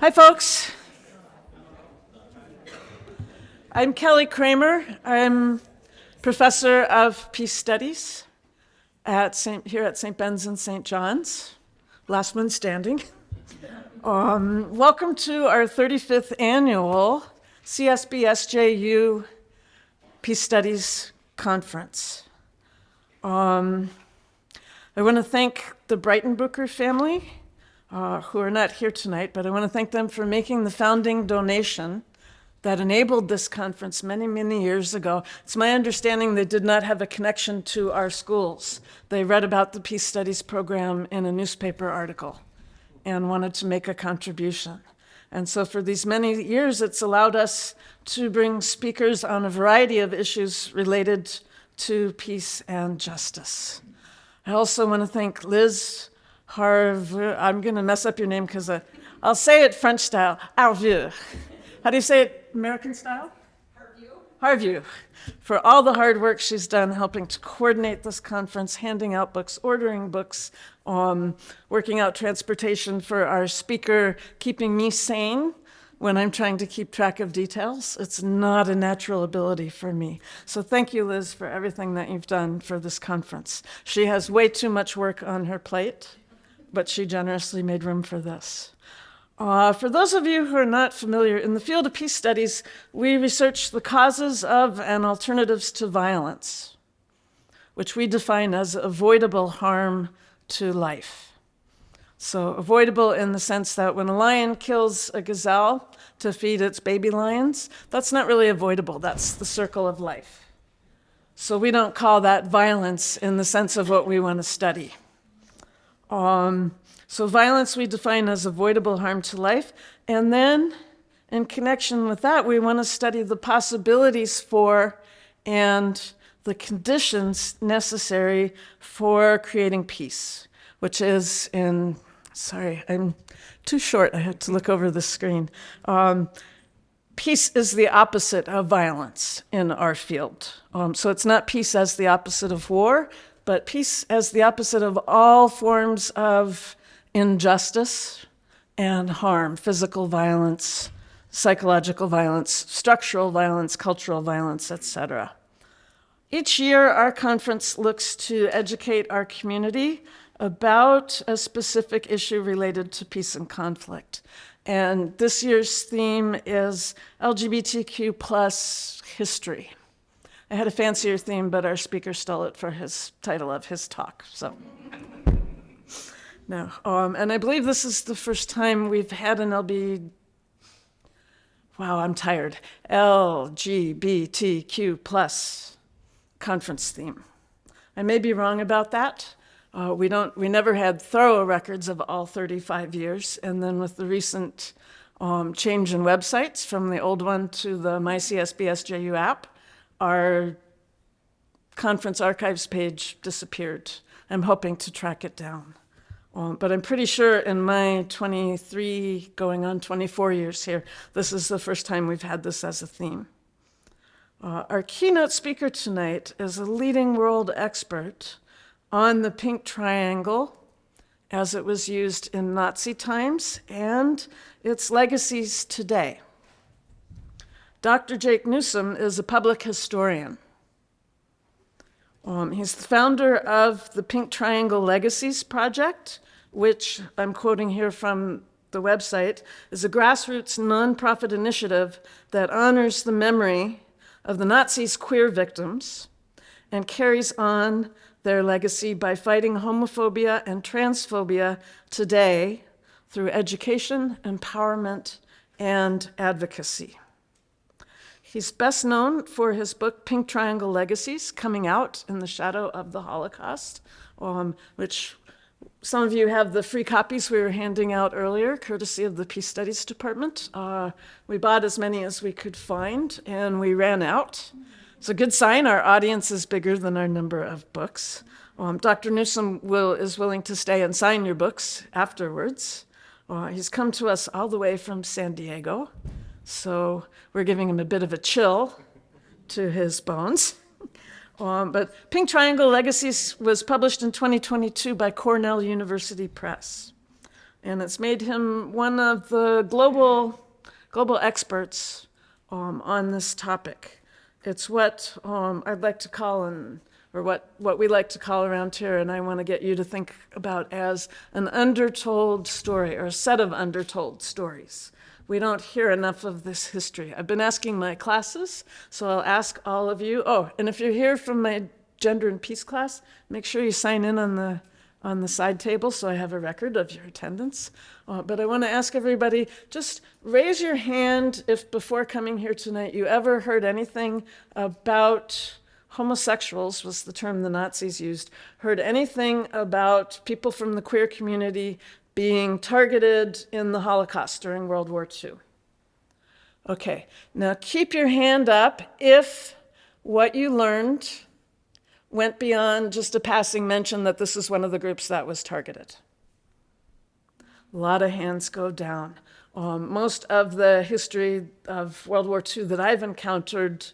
Hi, folks. I'm Kelly Kramer. I'm professor of peace studies here at St. Ben's and St. John's. Last one standing. Welcome to our 35th annual CSB-SJU Peace Studies Conference. I want to thank the Breitenbucher family, who are not here tonight, but I want to thank them for making the founding donation that enabled this conference many, many years ago. It's my understanding they did not have a connection to our schools. They read about the Peace Studies program in a newspaper article and wanted to make a contribution. And so for these many years, it's allowed us to bring speakers on a variety of issues related to peace and justice. I also want to thank Liz Harveux. I'm going to mess up your name because I'll say it French style. Harveux. How do you say it American style? Harveux. For all the hard work she's done helping to coordinate this conference, handing out books, ordering books, working out transportation for our speaker, keeping me sane when I'm trying to keep track of details. It's not a natural ability for me. So thank you, Liz, for everything that you've done for this conference. She has way too much work on her plate, but she generously made room for this. For those of you who are not familiar, in the field of peace studies, we research the causes of and alternatives to violence, which we define as avoidable harm to life. So avoidable in the sense that when a lion kills a gazelle to feed its baby lions, that's not really avoidable. That's the circle of life. So we don't call that violence in the sense of what we want to study. So violence we define as avoidable harm to life. And then in connection with that, we want to study the possibilities for and the conditions necessary for creating peace, which is sorry, I'm too short. I had to look over the screen. Peace is the opposite of violence in our field. So it's not peace as the opposite of war, but peace as the opposite of all forms of injustice and harm, physical violence, psychological violence, structural violence, cultural violence, etc. Each year, our conference looks to educate our community about a specific issue related to peace and conflict. And this year's theme is LGBTQ plus history. I had a fancier theme, but our speaker stole it for his title of his talk, so. No, and I believe this is the first time we've had an LGBTQ plus conference theme. I may be wrong about that. We never had thorough records of all 35 years, and then with the recent change in websites from the old one to the MyCSB-SJU app, our conference archives page disappeared. I'm hoping to track it down. But I'm pretty sure in my 23, going on 24 years here, this is the first time we've had this as a theme. Our keynote speaker tonight is a leading world expert on the pink triangle as it was used in Nazi times and its legacies today. Dr. Jake Newsome is a public historian. He's the founder of the Pink Triangle Legacies project, which I'm quoting here from the website, is a grassroots nonprofit initiative that honors the memory of the Nazis' queer victims and carries on their legacy by fighting homophobia and transphobia today through education, empowerment, and advocacy. He's best known for his book, Pink Triangle Legacies, coming out in the shadow of the Holocaust, which some of you have the free copies we were handing out earlier, courtesy of the Peace Studies Department. We bought as many as we could find, and we ran out. It's a good sign our audience is bigger than our number of books. Dr. Newsome is willing to stay and sign your books afterwards. He's come to us all the way from San Diego, so we're giving him a bit of a chill to his bones. But Pink Triangle Legacies was published in 2022 by Cornell University Press. and it's made him one of the global experts on this topic. It's what I'd like to call or what we like to call around here, and I want to get you to think about as an undertold story, or a set of undertold stories. We don't hear enough of this history. I've been asking my classes, so I'll ask all of you. Oh, and if you're here from my Gender and Peace class, make sure you sign in on the side table so I have a record of your attendance. But I want to ask everybody, just raise your hand if before coming here tonight you ever heard anything about homosexuals, was the term the Nazis used, heard anything about people from the queer community being targeted in the Holocaust during World War II. Okay, now keep your hand up if what you learned went beyond just a passing mention that this is one of the groups that was targeted. A lot of hands go down. Most of the history of World War II that I've encountered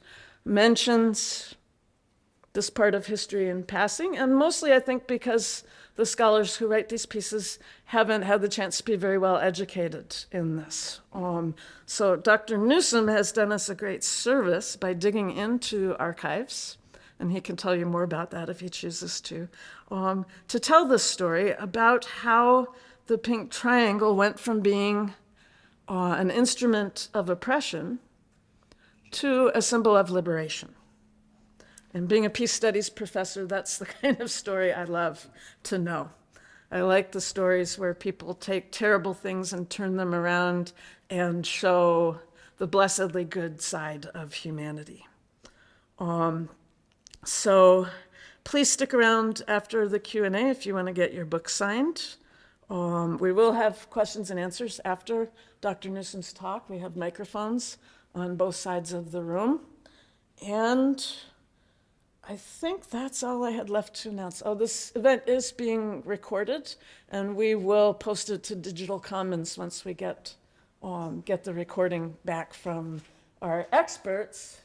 mentions this part of history in passing, and mostly I think because the scholars who write these pieces haven't had the chance to be very well educated in this. So Dr. Newsome has done us a great service by digging into archives, and he can tell you more about that if he chooses to tell this story about how the pink triangle went from being an instrument of oppression to a symbol of liberation. And being a peace studies professor, that's the kind of story I love to know. I like the stories where people take terrible things and turn them around and show the blessedly good side of humanity. So please stick around after the Q&A if you want to get your book signed. We will have questions and answers after Dr. Newsome's talk. We have microphones on both sides of the room. And I think that's all I had left to announce. Oh, this event is being recorded, and we will post it to Digital Commons once we get the recording back from our experts.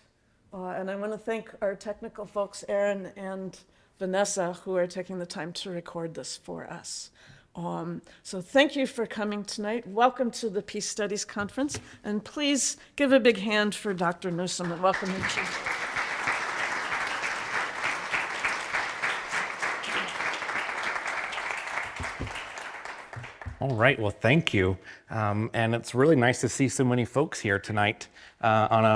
And I want to thank our technical folks, Aaron and Vanessa, who are taking the time to record this for us. So thank you for coming tonight. Welcome to the Peace Studies Conference, and please give a big hand for Dr. Newsome and welcome him to. All right, well, thank you. And it's really nice to see so many folks here tonight on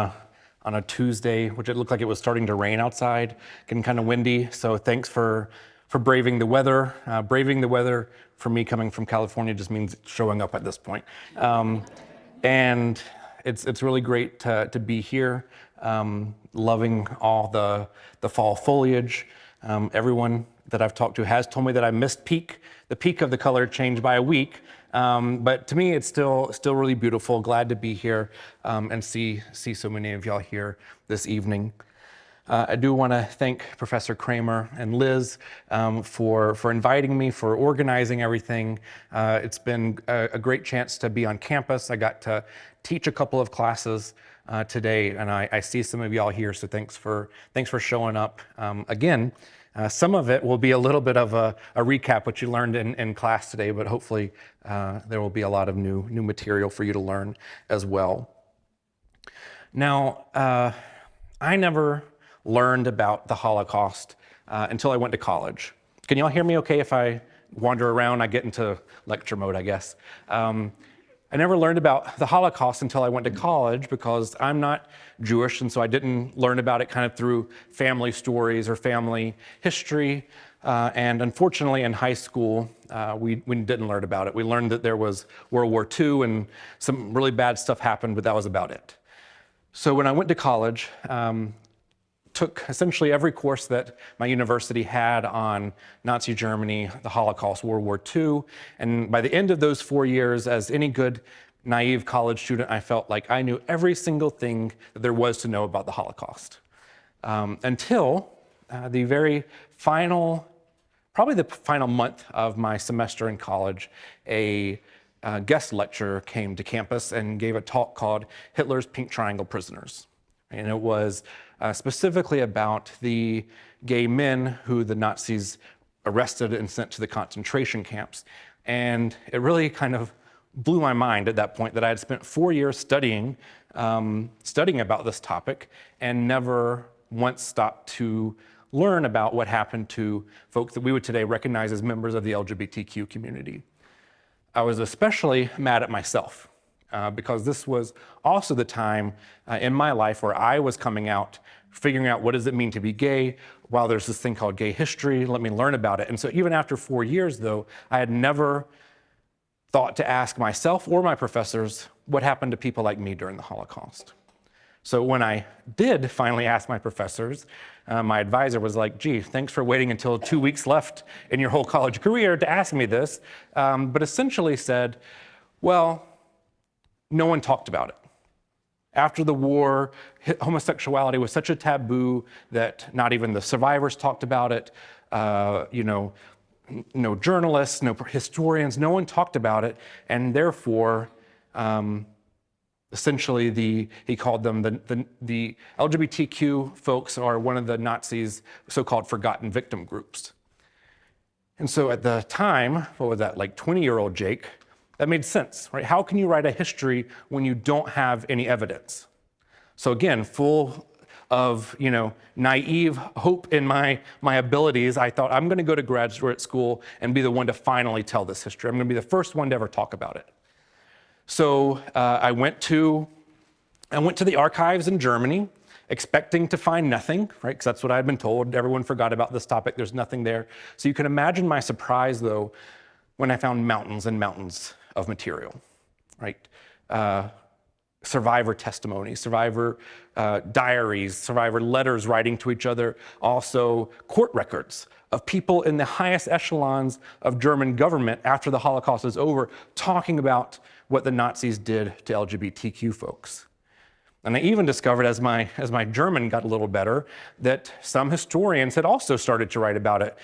a Tuesday, which it looked like it was starting to rain outside, getting kind of windy. So thanks for braving the weather. Braving the weather for me coming from California just means showing up at this point. And it's really great to be here, loving all the fall foliage. Everyone that I've talked to has told me that I missed the peak of the color change by a week. But to me, it's still really beautiful. Glad to be here and see so many of y'all here this evening. I do want to thank Professor Kramer and Liz for inviting me, for organizing everything. It's been a great chance to be on campus. I got to teach a couple of classes today, and I see some of y'all here, so thanks for showing up again. Some of it will be a little bit of a recap what you learned in class today, but hopefully there will be a lot of new material for you to learn as well. Now, I never learned about the Holocaust until I went to college. Can y'all hear me okay if I wander around? I get into lecture mode, I guess. I never learned about the Holocaust until I went to college because I'm not Jewish, and so I didn't learn about it kind of through family stories or family history. And unfortunately, in high school, we didn't learn about it. We learned that there was World War II and some really bad stuff happened, but that was about it. So when I went to college, took essentially every course that my university had on Nazi Germany, the Holocaust, World War II. And by the end of those 4 years, as any good, naive college student, I felt like I knew every single thing that there was to know about the Holocaust. Until the very final, probably the final month of my semester in college, a guest lecturer came to campus and gave a talk called Hitler's Pink Triangle Prisoners. And it was specifically about the gay men who the Nazis arrested and sent to the concentration camps. And it really kind of blew my mind at that point that I had spent 4 years studying about this topic and never once stopped to learn about what happened to folks that we would today recognize as members of the LGBTQ community. I was especially mad at myself because this was also the time in my life where I was coming out, figuring out what does it mean to be gay. While there's this thing called gay history, let me learn about it. And so even after 4 years, though, I had never thought to ask myself or my professors what happened to people like me during the Holocaust. So when I did finally ask my professors, my advisor was like, gee, thanks for waiting until 2 weeks left in your whole college career to ask me this, but essentially said, well, no one talked about it. After the war, homosexuality was such a taboo that not even the survivors talked about it. No journalists, no historians, no one talked about it, and therefore, essentially, he called them the LGBTQ folks are one of the Nazis' so-called forgotten victim groups. And so at the time, what was that, like 20-year-old Jake, that made sense, right? How can you write a history when you don't have any evidence? So again, full of naive hope in my abilities, I thought I'm going to go to graduate school and be the one to finally tell this history. I'm going to be the first one to ever talk about it. So I went to the archives in Germany, expecting to find nothing, right? Because that's what I'd been told. Everyone forgot about this topic. There's nothing there. So you can imagine my surprise, though, when I found mountains and mountains of material, right? Survivor testimony, survivor diaries, survivor letters writing to each other, also court records of people in the highest echelons of German government after the Holocaust is over, talking about what the Nazis did to LGBTQ folks. And I even discovered as my German got a little better that some historians had also started to write about it.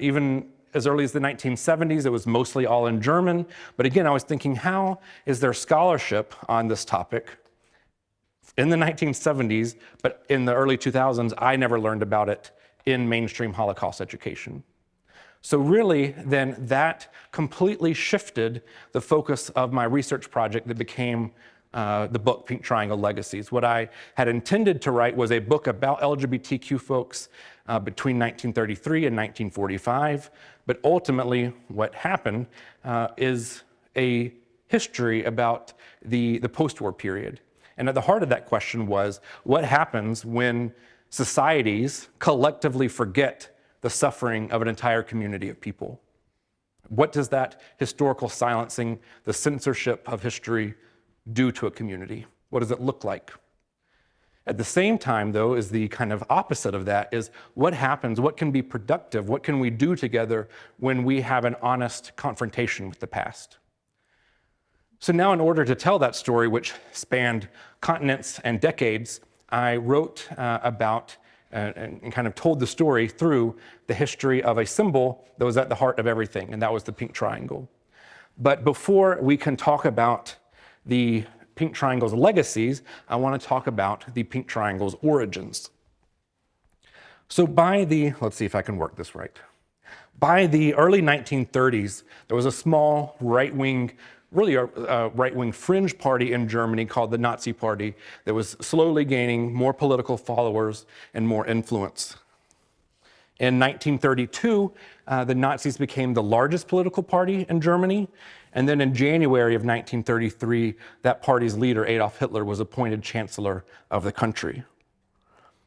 Even as early as the 1970s, it was mostly all in German. But again, I was thinking, how is there scholarship on this topic in the 1970s, but in the early 2000s, I never learned about it in mainstream Holocaust education. So really, then that completely shifted the focus of my research project that became the book, Pink Triangle Legacies. What I had intended to write was a book about LGBTQ folks between 1933 and 1945, but ultimately what happened is a history about the post-war period. And at the heart of that question was, what happens when societies collectively forget the suffering of an entire community of people? What does that historical silencing, the censorship of history, do to a community? What does it look like? At the same time, though, is the kind of opposite of that is what happens, what can be productive, what can we do together when we have an honest confrontation with the past? So now, in order to tell that story, which spanned continents and decades, I wrote about and kind of told the story through the history of a symbol that was at the heart of everything, and that was the pink triangle. But before we can talk about the pink triangle's legacies, I want to talk about the pink triangle's origins. So let's see if I can work this right. By the early 1930s, there was a small right-wing, really a right-wing fringe party in Germany called the Nazi Party that was slowly gaining more political followers and more influence. In 1932, the Nazis became the largest political party in Germany. And then in January of 1933, that party's leader, Adolf Hitler, was appointed chancellor of the country.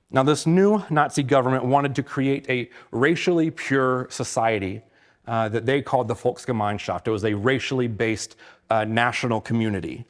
Now, this new Nazi government wanted to create a racially pure society that they called the Volksgemeinschaft. It was a racially based national community.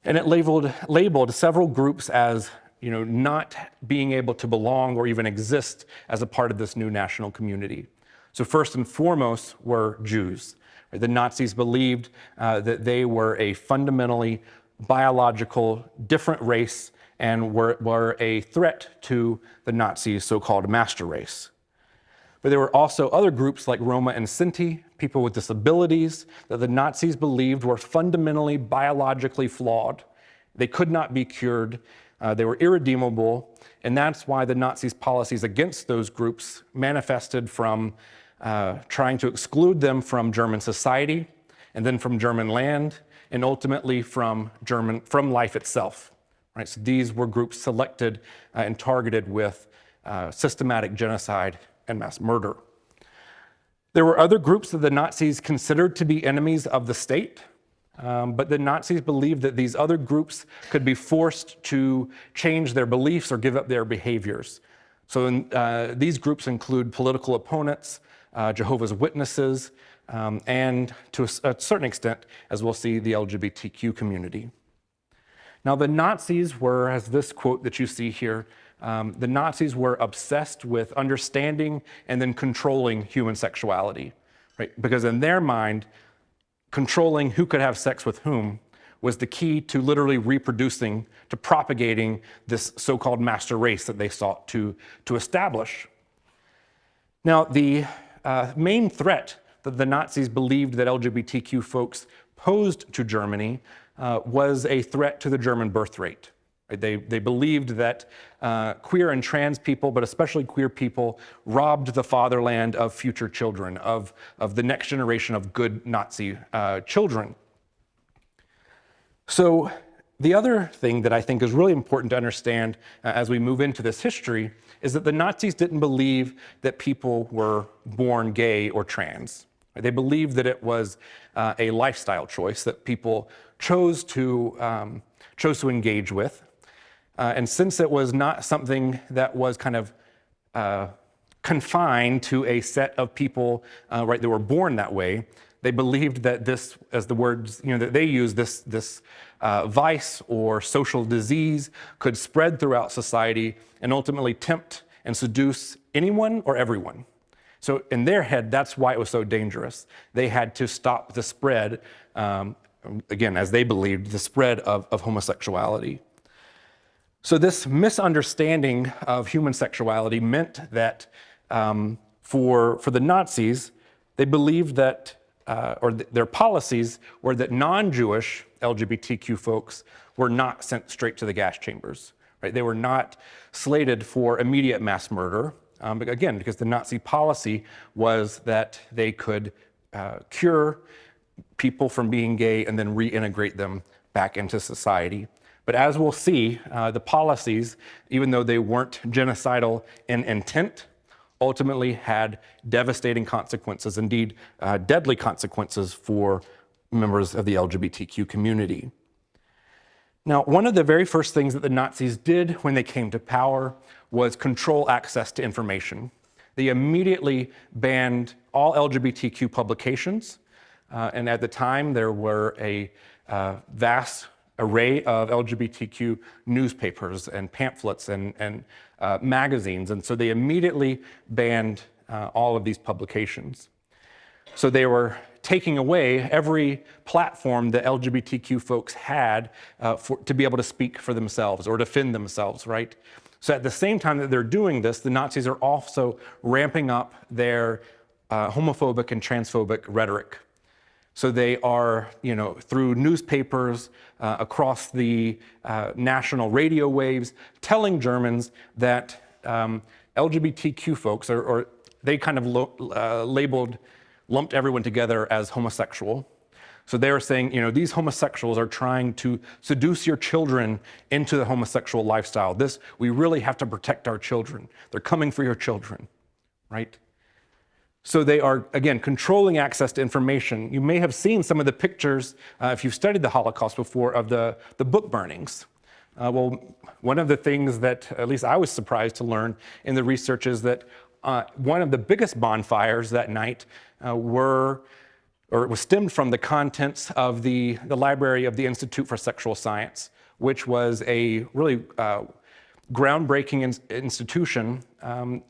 And it labeled several groups as not being able to belong or even exist as a part of this new national community. So first and foremost were Jews. The Nazis believed that they were a fundamentally biological, different race and were a threat to the Nazis' so-called master race. But there were also other groups like Roma and Sinti, people with disabilities, that the Nazis believed were fundamentally biologically flawed. They could not be cured. They were irredeemable. And that's why the Nazis' policies against those groups manifested from trying to exclude them from German society, and then from German land, and ultimately from life itself. Right? So these were groups selected and targeted with systematic genocide and mass murder. There were other groups that the Nazis considered to be enemies of the state, but the Nazis believed that these other groups could be forced to change their beliefs or give up their behaviors. So these groups include political opponents, Jehovah's Witnesses, and to a certain extent, as we'll see, the LGBTQ community. Now, the Nazis were, as this quote that you see here, the Nazis were obsessed with understanding and then controlling human sexuality, right? Because in their mind, controlling who could have sex with whom was the key to literally reproducing, to propagating this so-called master race that they sought to establish. Now, the main threat that the Nazis believed that LGBTQ folks posed to Germany was a threat to the German birth rate. They believed that queer and trans people, but especially queer people, robbed the fatherland of future children, of the next generation of good Nazi children. So the other thing that I think is really important to understand as we move into this history is that the Nazis didn't believe that people were born gay or trans. They believed that it was a lifestyle choice that people chose to engage with. And since it was not something that was kind of confined to a set of people, right, that were born that way, they believed that this, as the words, that they use, this vice or social disease could spread throughout society and ultimately tempt and seduce anyone or everyone. So in their head, that's why it was so dangerous. They had to stop the spread, again, as they believed, the spread of homosexuality. So this misunderstanding of human sexuality meant that for the Nazis, they believed that, their policies were that non-Jewish LGBTQ folks were not sent straight to the gas chambers. Right? They were not slated for immediate mass murder, but again, because the Nazi policy was that they could cure people from being gay and then reintegrate them back into society. But as we'll see, the policies, even though they weren't genocidal in intent, ultimately had devastating consequences, indeed deadly consequences for members of the LGBTQ community. Now, one of the very first things that the Nazis did when they came to power was control access to information. They immediately banned all LGBTQ publications, and at the time there were a vast array of LGBTQ newspapers and pamphlets and magazines, and so they immediately banned all of these publications. So they were taking away every platform that LGBTQ folks had to be able to speak for themselves or defend themselves, right? So at the same time that they're doing this, the Nazis are also ramping up their homophobic and transphobic rhetoric. So they are, through newspapers, across the national radio waves, telling Germans that LGBTQ folks, or they kind of lumped everyone together as homosexual. So they were saying, these homosexuals are trying to seduce your children into the homosexual lifestyle. We really have to protect our children. They're coming for your children, right? So they are, again, controlling access to information. You may have seen some of the pictures, if you've studied the Holocaust before, of the book burnings. Well, one of the things that at least I was surprised to learn in the research is that one of the biggest bonfires that night was stemmed from the contents of the library of the Institute for Sexual Science, which was a really groundbreaking institution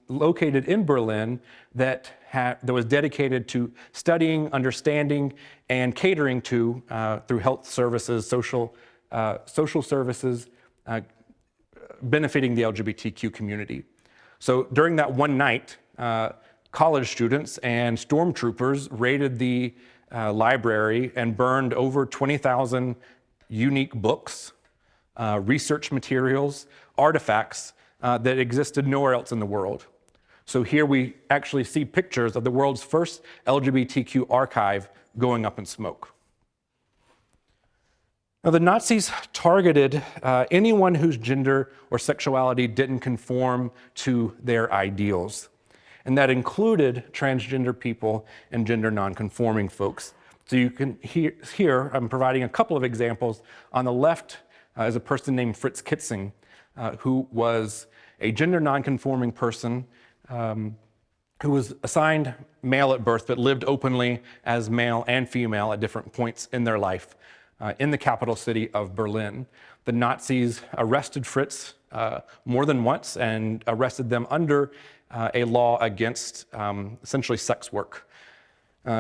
located in Berlin that was dedicated to studying, understanding, and catering to, through health services, social services, benefiting the LGBTQ community. So during that one night, college students and stormtroopers raided the library and burned over 20,000 unique books, research materials, artifacts that existed nowhere else in the world. So here we actually see pictures of the world's first LGBTQ archive going up in smoke. Now, the Nazis targeted anyone whose gender or sexuality didn't conform to their ideals. And that included transgender people and gender nonconforming folks. So you can here, I'm providing a couple of examples. On the left is a person named Fritz Kitzing, who was a gender nonconforming person who was assigned male at birth, but lived openly as male and female at different points in their life in the capital city of Berlin. The Nazis arrested Fritz more than once and arrested them under a law against essentially sex work.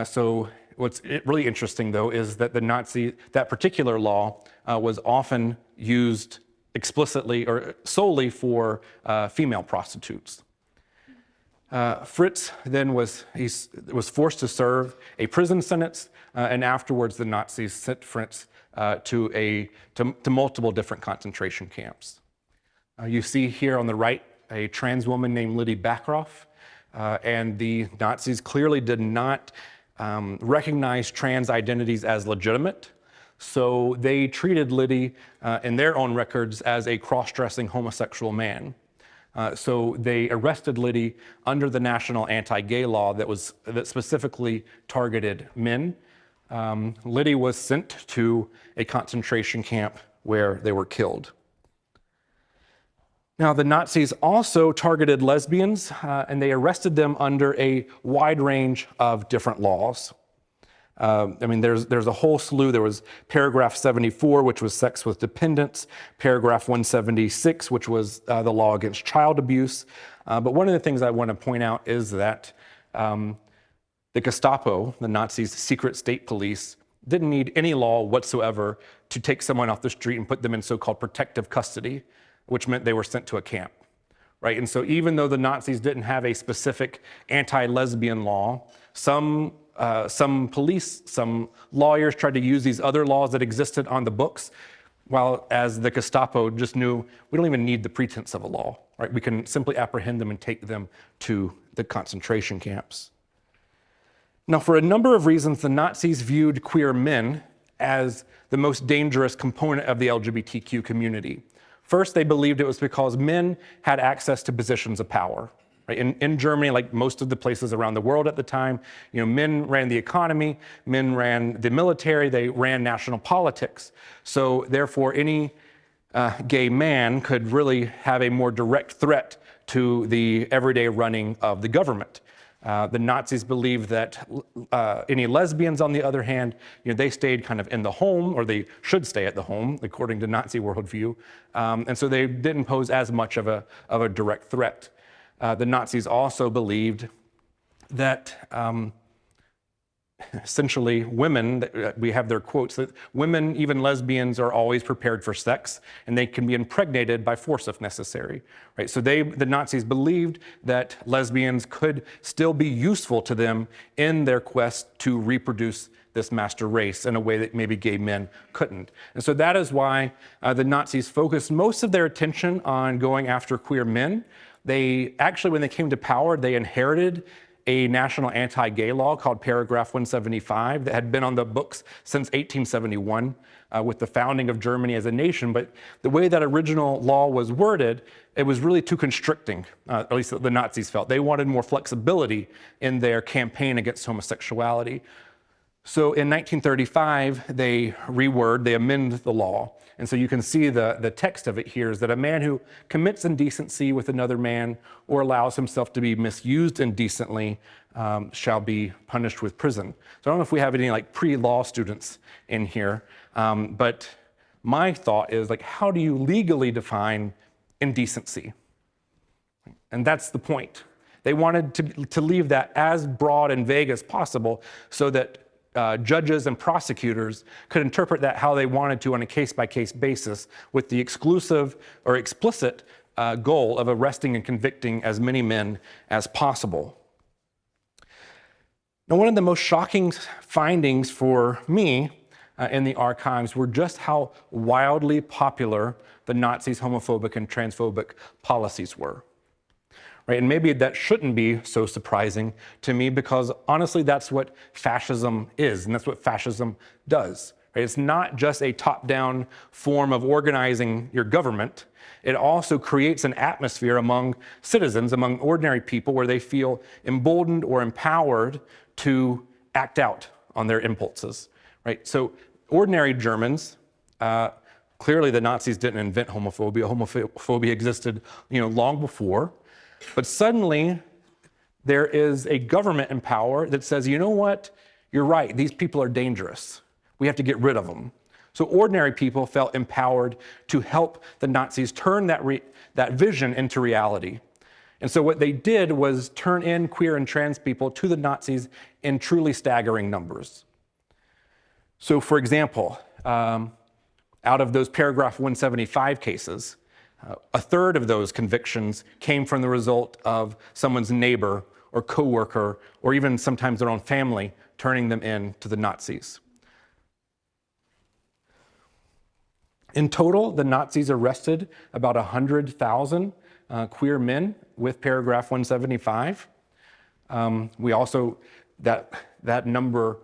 So what's really interesting, though, is that that particular law was often used explicitly or solely for female prostitutes. Fritz then was forced to serve a prison sentence, and afterwards the Nazis sent Fritz to multiple different concentration camps. You see here on the right a trans woman named Liddy Backroff, and the Nazis clearly did not recognize trans identities as legitimate, so they treated Liddy in their own records as a cross-dressing homosexual man. So they arrested Liddy under the national anti-gay law that specifically targeted men. Liddy was sent to a concentration camp where they were killed. Now, the Nazis also targeted lesbians, and they arrested them under a wide range of different laws. There's a whole slew. There was paragraph 74, which was sex with dependents, paragraph 176, which was the law against child abuse. But one of the things I want to point out is that the Gestapo, the Nazis' secret state police, didn't need any law whatsoever to take someone off the street and put them in so-called protective custody, which meant they were sent to a camp, right? And so even though the Nazis didn't have a specific anti-lesbian law, some police, some lawyers tried to use these other laws that existed on the books, while as the Gestapo just knew, we don't even need the pretense of a law, right? We can simply apprehend them and take them to the concentration camps. Now, for a number of reasons, the Nazis viewed queer men as the most dangerous component of the LGBTQ community. First, they believed it was because men had access to positions of power. Right? In Germany, like most of the places around the world at the time, men ran the economy, men ran the military, they ran national politics. So therefore, any gay man could really have a more direct threat to the everyday running of the government. The Nazis believed that any lesbians, on the other hand, they stayed kind of in the home, or they should stay at the home, according to Nazi worldview. And so they didn't pose as much of a direct threat. The Nazis also believed that essentially women, we have their quotes, that women, even lesbians, are always prepared for sex, and they can be impregnated by force if necessary. Right? So the Nazis believed that lesbians could still be useful to them in their quest to reproduce this master race in a way that maybe gay men couldn't. And so that is why the Nazis focused most of their attention on going after queer men. They actually, when they came to power, they inherited a national anti-gay law called Paragraph 175 that had been on the books since 1871 with the founding of Germany as a nation. But the way that original law was worded, it was really too constricting, at least the Nazis felt. They wanted more flexibility in their campaign against homosexuality. So in 1935, they amend the law. And so you can see the text of it here is that a man who commits indecency with another man or allows himself to be misused indecently shall be punished with prison. So I don't know if we have any like pre-law students in here, but my thought is like, how do you legally define indecency? And that's the point. They wanted to leave that as broad and vague as possible so that judges and prosecutors could interpret that how they wanted to on a case-by-case basis with the exclusive or explicit goal of arresting and convicting as many men as possible. Now, one of the most shocking findings for me in the archives were just how wildly popular the Nazis' homophobic and transphobic policies were. right? And maybe that shouldn't be so surprising to me because honestly, that's what fascism is, and that's what fascism does. Right? It's not just a top-down form of organizing your government. It also creates an atmosphere among citizens, among ordinary people, where they feel emboldened or empowered to act out on their impulses, right? So ordinary Germans, clearly the Nazis didn't invent homophobia. Homophobia existed, long before. But suddenly there is a government in power that says, you know what? You're right, these people are dangerous. We have to get rid of them. So ordinary people felt empowered to help the Nazis turn that vision into reality. And so what they did was turn in queer and trans people to the Nazis in truly staggering numbers. So for example, out of those paragraph 175 cases, a third of those convictions came from the result of someone's neighbor or coworker, or even sometimes their own family, turning them in to the Nazis. In total, the Nazis arrested about 100,000 queer men with paragraph 175. We also, that number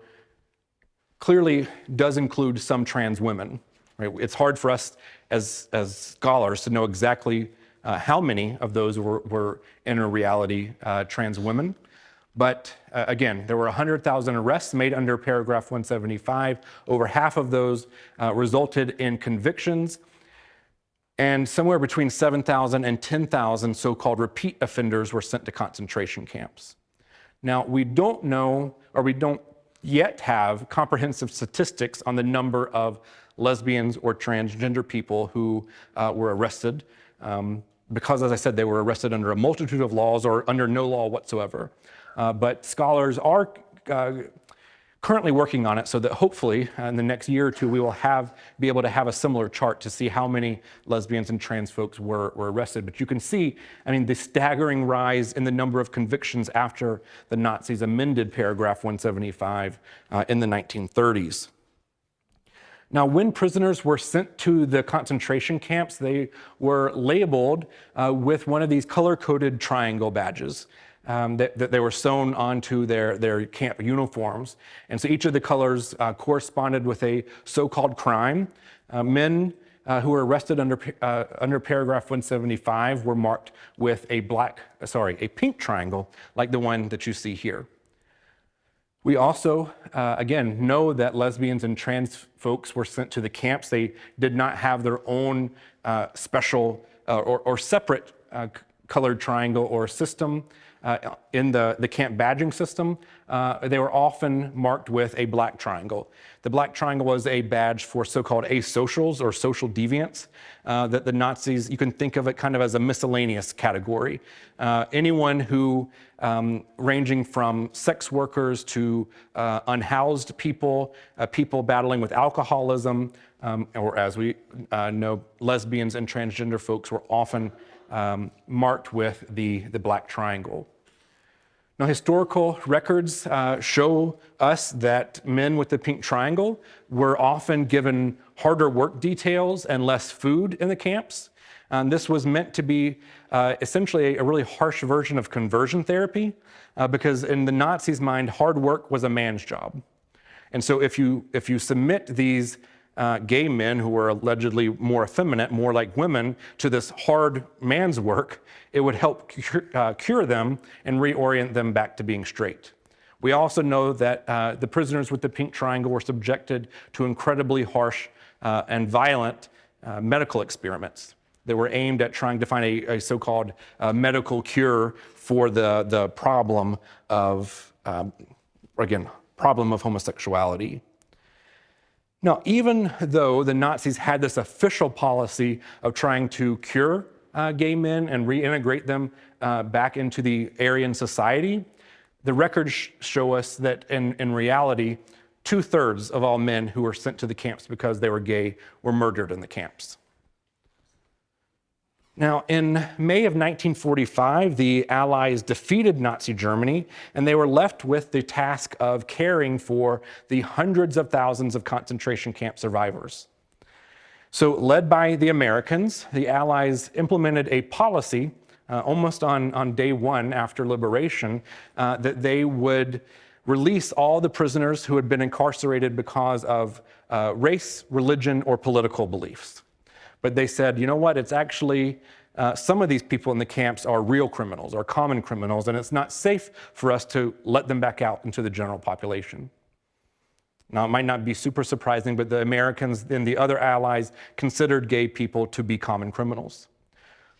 clearly does include some trans women. Right? It's hard for us as scholars to know exactly how many of those were in reality trans women. But again, there were 100,000 arrests made under paragraph 175. Over half of those resulted in convictions, and somewhere between 7,000 and 10,000 so-called repeat offenders were sent to concentration camps. Now, we don't know, or we don't yet have comprehensive statistics on the number of lesbians or transgender people who were arrested, because, as I said, they were arrested under a multitude of laws or under no law whatsoever. But scholars are currently working on it so that hopefully in the next year or two we will be able to have a similar chart to see how many lesbians and trans folks were arrested. But you can see, the staggering rise in the number of convictions after the Nazis amended paragraph 175 in the 1930s. Now, when prisoners were sent to the concentration camps, they were labeled with one of these color-coded triangle badges. That they were sewn onto their camp uniforms. And so each of the colors corresponded with a so-called crime. Men who were arrested under paragraph 175 were marked with a pink triangle, like the one that you see here. We also, again, know that lesbians and trans folks were sent to the camps. They did not have their own special or separate colored triangle or system. In the camp badging system, they were often marked with a black triangle. The black triangle was a badge for so-called asocials or social deviants that the Nazis, you can think of it kind of as a miscellaneous category. Anyone who, ranging from sex workers to unhoused people, people battling with alcoholism, or as we know, lesbians and transgender folks were often marked with the black triangle. Now, historical records show us that men with the pink triangle were often given harder work details and less food in the camps. This was meant to be essentially a really harsh version of conversion therapy, because in the Nazis' mind, hard work was a man's job. And so if you submit these gay men who were allegedly more effeminate, more like women, to this hard man's work, it would help cure them and reorient them back to being straight. We also know that the prisoners with the pink triangle were subjected to incredibly harsh and violent medical experiments that were aimed at trying to find a so-called medical cure for the problem of, problem of homosexuality. Now, even though the Nazis had this official policy of trying to cure gay men and reintegrate them back into the Aryan society, the records show us that in reality, 2/3 of all men who were sent to the camps because they were gay were murdered in the camps. Now, in May of 1945, the Allies defeated Nazi Germany, and they were left with the task of caring for the hundreds of thousands of concentration camp survivors. So, led by the Americans, the Allies implemented a policy almost on day one after liberation, that they would release all the prisoners who had been incarcerated because of race, religion, or political beliefs. But they said, you know what, it's actually, some of these people in the camps are real criminals, are common criminals, and it's not safe for us to let them back out into the general population. Now, it might not be super surprising, but the Americans and the other allies considered gay people to be common criminals.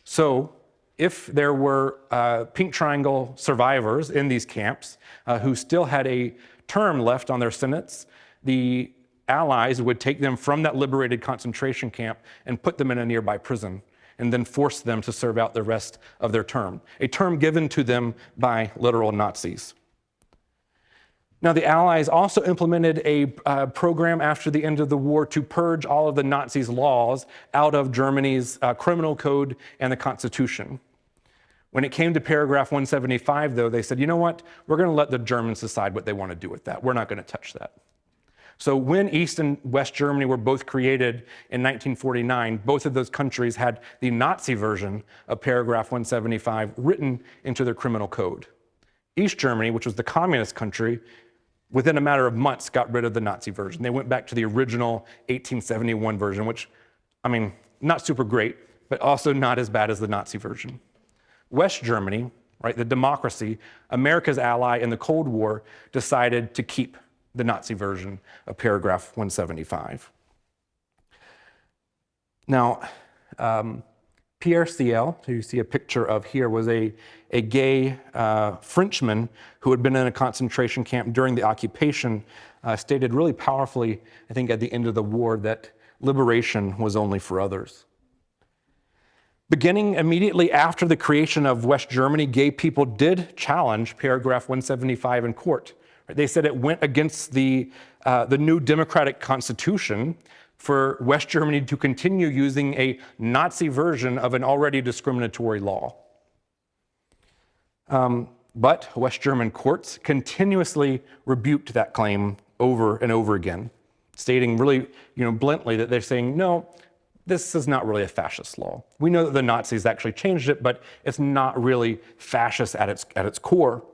So if there were Pink Triangle survivors in these camps who still had a term left on their sentence, the Allies would take them from that liberated concentration camp and put them in a nearby prison, and then force them to serve out the rest of their term, a term given to them by literal Nazis. Now, the Allies also implemented a program after the end of the war to purge all of the Nazis' laws out of Germany's criminal code and the Constitution. When it came to paragraph 175, though, they said, you know what, we're going to let the Germans decide what they want to do with that. We're not going to touch that. So when East and West Germany were both created in 1949, both of those countries had the Nazi version of paragraph 175 written into their criminal code. East Germany, which was the communist country, within a matter of months got rid of the Nazi version. They went back to the original 1871 version, which, I mean, not super great, but also not as bad as the Nazi version. West Germany, right, the democracy, America's ally in the Cold War, decided to keep the Nazi version of paragraph 175. Now, Pierre Ciel, who you see a picture of here, was a gay Frenchman who had been in a concentration camp during the occupation, stated really powerfully, I think at the end of the war, that liberation was only for others. Beginning immediately after the creation of West Germany, gay people did challenge paragraph 175 in court. They said it went against the new democratic constitution for West Germany to continue using a Nazi version of an already discriminatory law. But West German courts continuously rebuked that claim over and over again, stating really, bluntly that they're saying, no, this is not really a fascist law. We know that the Nazis actually changed it, but it's not really fascist at its core.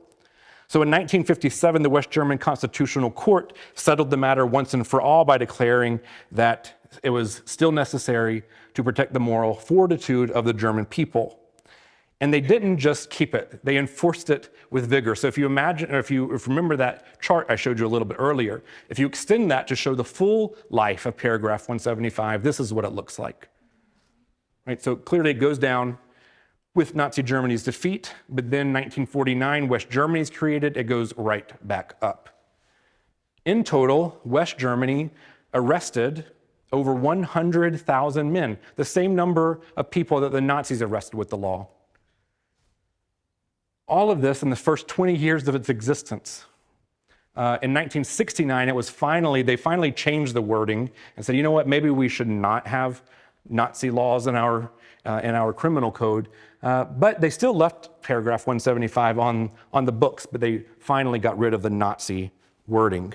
So in 1957, the West German Constitutional Court settled the matter once and for all by declaring that it was still necessary to protect the moral fortitude of the German people. And they didn't just keep it, they enforced it with vigor. So if you imagine, or if you remember that chart I showed you a little bit earlier, if you extend that to show the full life of paragraph 175, this is what it looks like. Right, so clearly it goes down with Nazi Germany's defeat, but then 1949, West Germany is created, it goes right back up. In total, West Germany arrested over 100,000 men, the same number of people that the Nazis arrested with the law. All of this in the first 20 years of its existence. In 1969, they finally changed the wording and said, you know what, maybe we should not have Nazi laws in our criminal code, but they still left paragraph 175 on the books, but they finally got rid of the Nazi wording.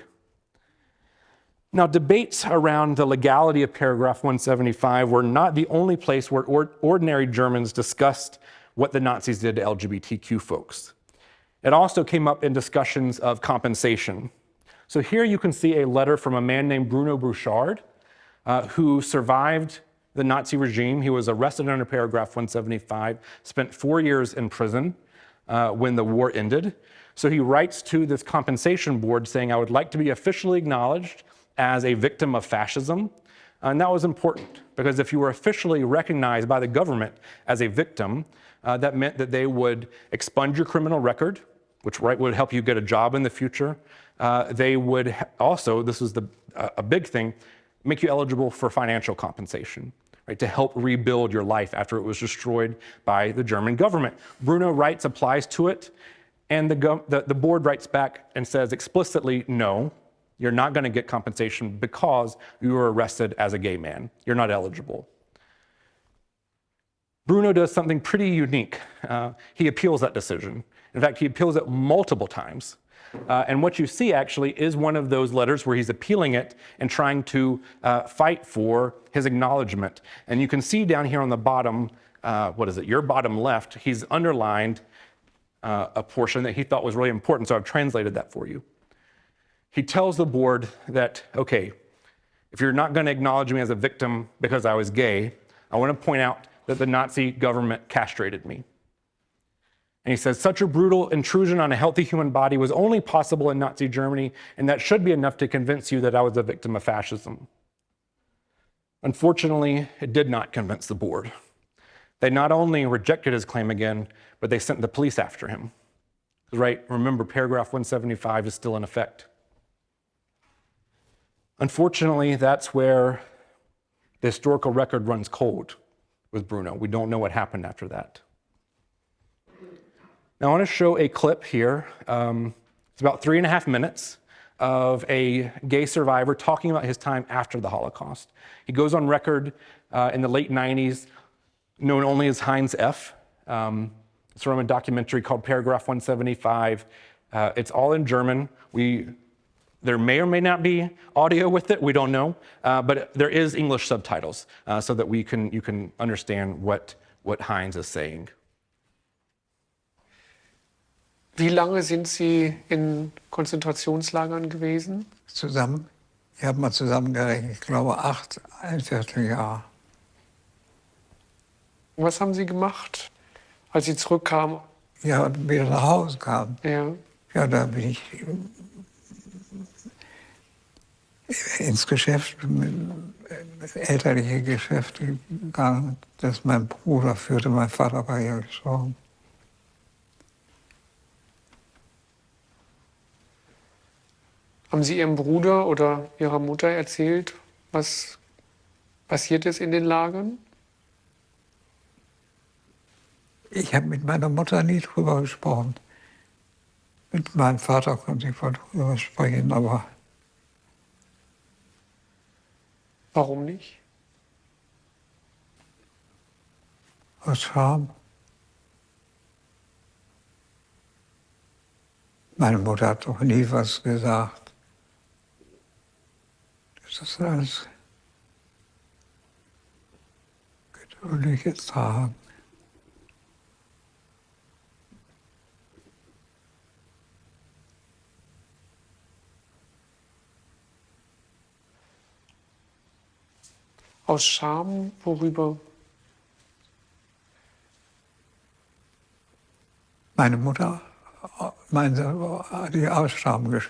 Now, debates around the legality of paragraph 175 were not the only place where ordinary Germans discussed what the Nazis did to LGBTQ folks. It also came up in discussions of compensation. So here you can see a letter from a man named Bruno Bouchard, who survived the Nazi regime. He was arrested under paragraph 175, spent 4 years in prison when the war ended. So he writes to this compensation board saying, I would like to be officially acknowledged as a victim of fascism. And that was important because if you were officially recognized by the government as a victim, that meant that they would expunge your criminal record, which would help you get a job in the future. They would also, this was a big thing, make you eligible for financial compensation, right, to help rebuild your life after it was destroyed by the German government. Bruno writes, applies to it, and the board writes back and says explicitly, no, you're not going to get compensation because you were arrested as a gay man. You're not eligible. Bruno does something pretty unique. He appeals that decision. In fact, he appeals it multiple times. And what you see actually is one of those letters where he's appealing it and trying to fight for his acknowledgement. And you can see down here on the bottom your bottom left, he's underlined a portion that he thought was really important, so I've translated that for you. He tells the board that, okay, if you're not going to acknowledge me as a victim because I was gay, I want to point out that the Nazi government castrated me. And he says, such a brutal intrusion on a healthy human body was only possible in Nazi Germany, and that should be enough to convince you that I was a victim of fascism. Unfortunately, it did not convince the board. They not only rejected his claim again, but they sent the police after him. Right, remember, paragraph 175 is still in effect. Unfortunately, that's where the historical record runs cold with Bruno. We don't know what happened after that. Now, I want to show a clip here. It's about 3.5 minutes of a gay survivor talking about his time after the Holocaust. He goes on record in the late 90s, known only as Heinz F. It's from a documentary called Paragraph 175. It's all in German. There may or may not be audio with it, we don't know, but there is English subtitles so that you can understand what Heinz is saying. Wie lange sind Sie in Konzentrationslagern gewesen? Zusammen, ich habe mal zusammengerechnet, ich glaube 1/4 Jahr. Was haben Sie gemacht, als Sie zurückkamen? Ja, wieder nach Hause kam. Ja. Ja, da bin ich ins Geschäft, elterliche Geschäfte gegangen, das mein Bruder führte. Mein Vater war ja gestorben. Haben Sie Ihrem Bruder oder Ihrer Mutter erzählt, was passiert ist in den Lagern? Ich habe mit meiner Mutter nie drüber gesprochen. Mit meinem Vater konnte ich wohl drüber sprechen, aber Warum nicht? aus Scham. Meine Mutter hat doch nie was gesagt. Das ist alles geduldig getragen. Aus Scham, worüber? Meine Mutter meinte, die aus Scham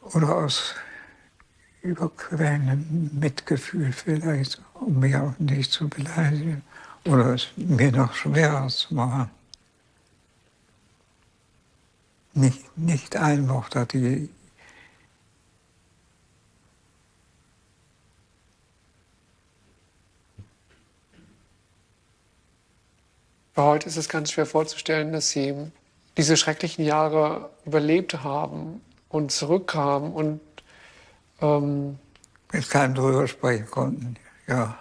oder aus überquellendem Mitgefühl vielleicht, um mich auch nicht zu beleidigen oder es mir noch schwerer zu machen. Nicht ein Wort hat die. Für heute ist es ganz schwer vorzustellen, dass Sie diese schrecklichen Jahre überlebt haben und zurückkamen und Mit keinem drüber sprechen konnten. Ja,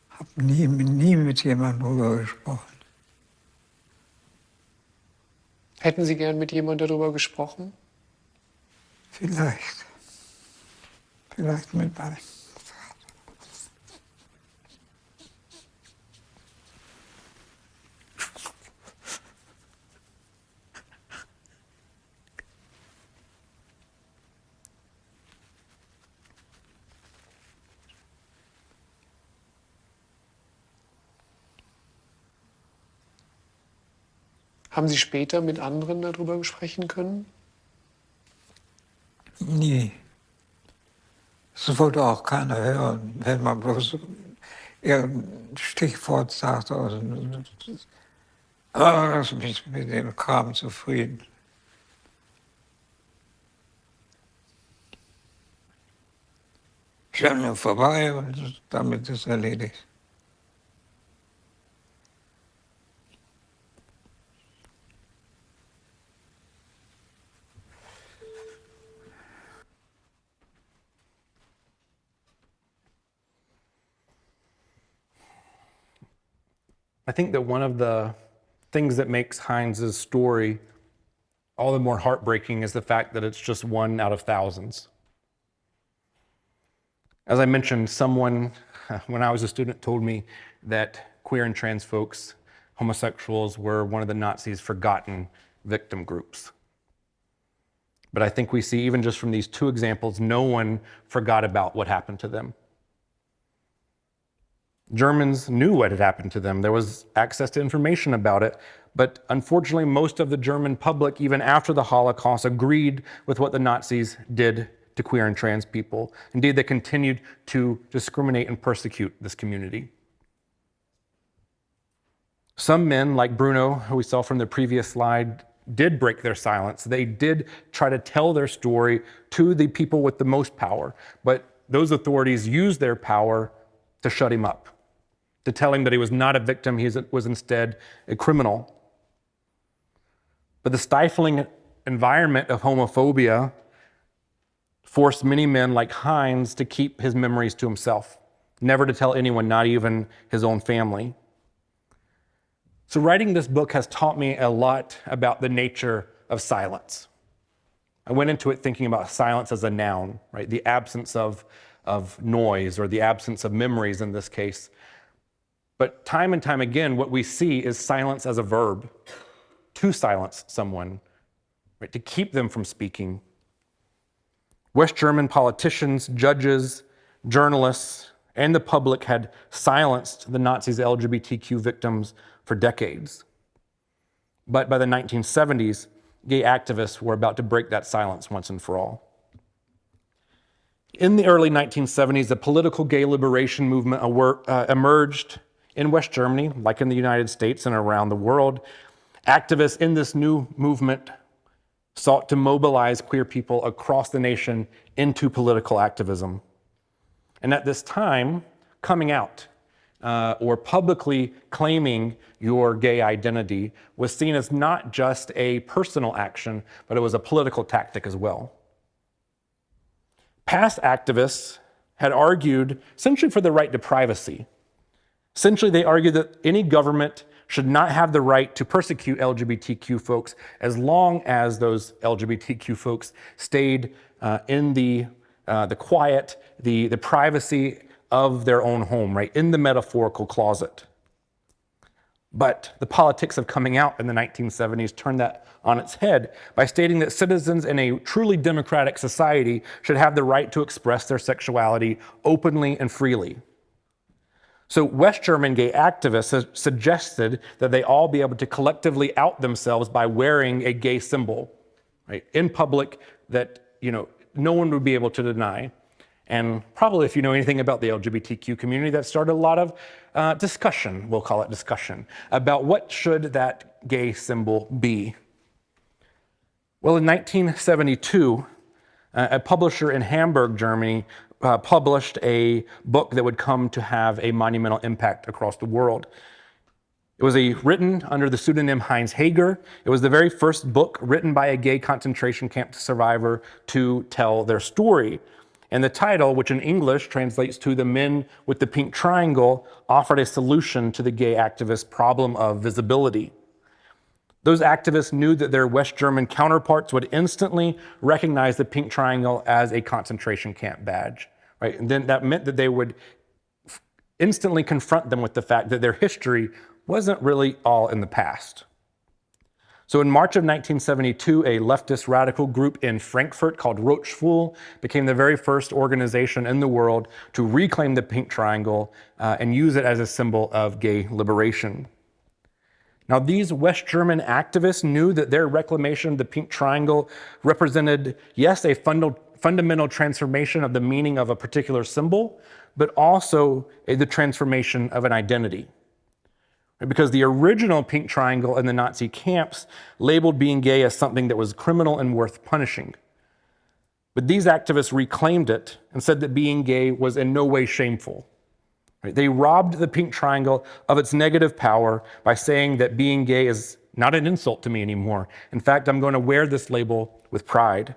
habe nie mit jemandem drüber gesprochen. hätten Sie gern mit jemandem darüber gesprochen? Vielleicht mit meinem Vater. Haben Sie später mit anderen darüber sprechen können? Nie. Es wollte auch keiner hören, wenn man bloß irgendein Stichwort sagt. Das mich mit dem Kram zufrieden. Ich bin nur vorbei und damit ist erledigt. I think that one of the things that makes Heinz's story all the more heartbreaking is the fact that it's just one out of thousands. As I mentioned, someone when I was a student, told me that queer and trans folks, homosexuals, were one of the Nazis' forgotten victim groups. But I think we see, even just from these two examples, no one forgot about what happened to them. Germans knew what had happened to them. There was access to information about it. But unfortunately, most of the German public, even after the Holocaust, agreed with what the Nazis did to queer and trans people. Indeed, they continued to discriminate and persecute this community. Some men, like Bruno, who we saw from the previous slide, did break their silence. They did try to tell their story to the people with the most power, but those authorities used their power to shut him up, to tell him that he was not a victim, he was instead a criminal. But the stifling environment of homophobia forced many men like Heinz to keep his memories to himself, never to tell anyone, not even his own family. So writing this book has taught me a lot about the nature of silence. I went into it thinking about silence as a noun, right? The absence of noise, or the absence of memories in this case. But time and time again, what we see is silence as a verb, to silence someone, right? To keep them from speaking. West German politicians, judges, journalists, and the public had silenced the Nazis' LGBTQ victims for decades. But by the 1970s, gay activists were about to break that silence once and for all. In the early 1970s, a political gay liberation movement emerged in West Germany, like in the United States and around the world. Activists in this new movement sought to mobilize queer people across the nation into political activism. And at this time, coming out or publicly claiming your gay identity was seen as not just a personal action, but it was a political tactic as well. Past activists had argued essentially for the right to privacy. Essentially, they argued that any government should not have the right to persecute LGBTQ folks as long as those LGBTQ folks stayed in the quiet, the privacy of their own home, right, in the metaphorical closet. But the politics of coming out in the 1970s turned that on its head by stating that citizens in a truly democratic society should have the right to express their sexuality openly and freely. So West German gay activists suggested that they all be able to collectively out themselves by wearing a gay symbol, right, in public that, no one would be able to deny. And probably if you know anything about the LGBTQ community, that started a lot of discussion, we'll call it discussion, about what should that gay symbol be. Well, in 1972, a publisher in Hamburg, Germany, published a book that would come to have a monumental impact across the world. It was written under the pseudonym Heinz Hager. It was the very first book written by a gay concentration camp survivor to tell their story. And the title, which in English translates to The Men with the Pink Triangle, offered a solution to the gay activists' problem of visibility. Those activists knew that their West German counterparts would instantly recognize the pink triangle as a concentration camp badge, right? And then that meant that they would instantly confront them with the fact that their history wasn't really all in the past. So in March of 1972, a leftist radical group in Frankfurt called Rot-Schwul became the very first organization in the world to reclaim the pink triangle and use it as a symbol of gay liberation. Now, these West German activists knew that their reclamation of the pink triangle represented, yes, a fundamental transformation of the meaning of a particular symbol, but also the transformation of an identity. Because the original pink triangle in the Nazi camps labeled being gay as something that was criminal and worth punishing. But these activists reclaimed it and said that being gay was in no way shameful. They robbed the pink triangle of its negative power by saying that being gay is not an insult to me anymore. In fact, I'm going to wear this label with pride.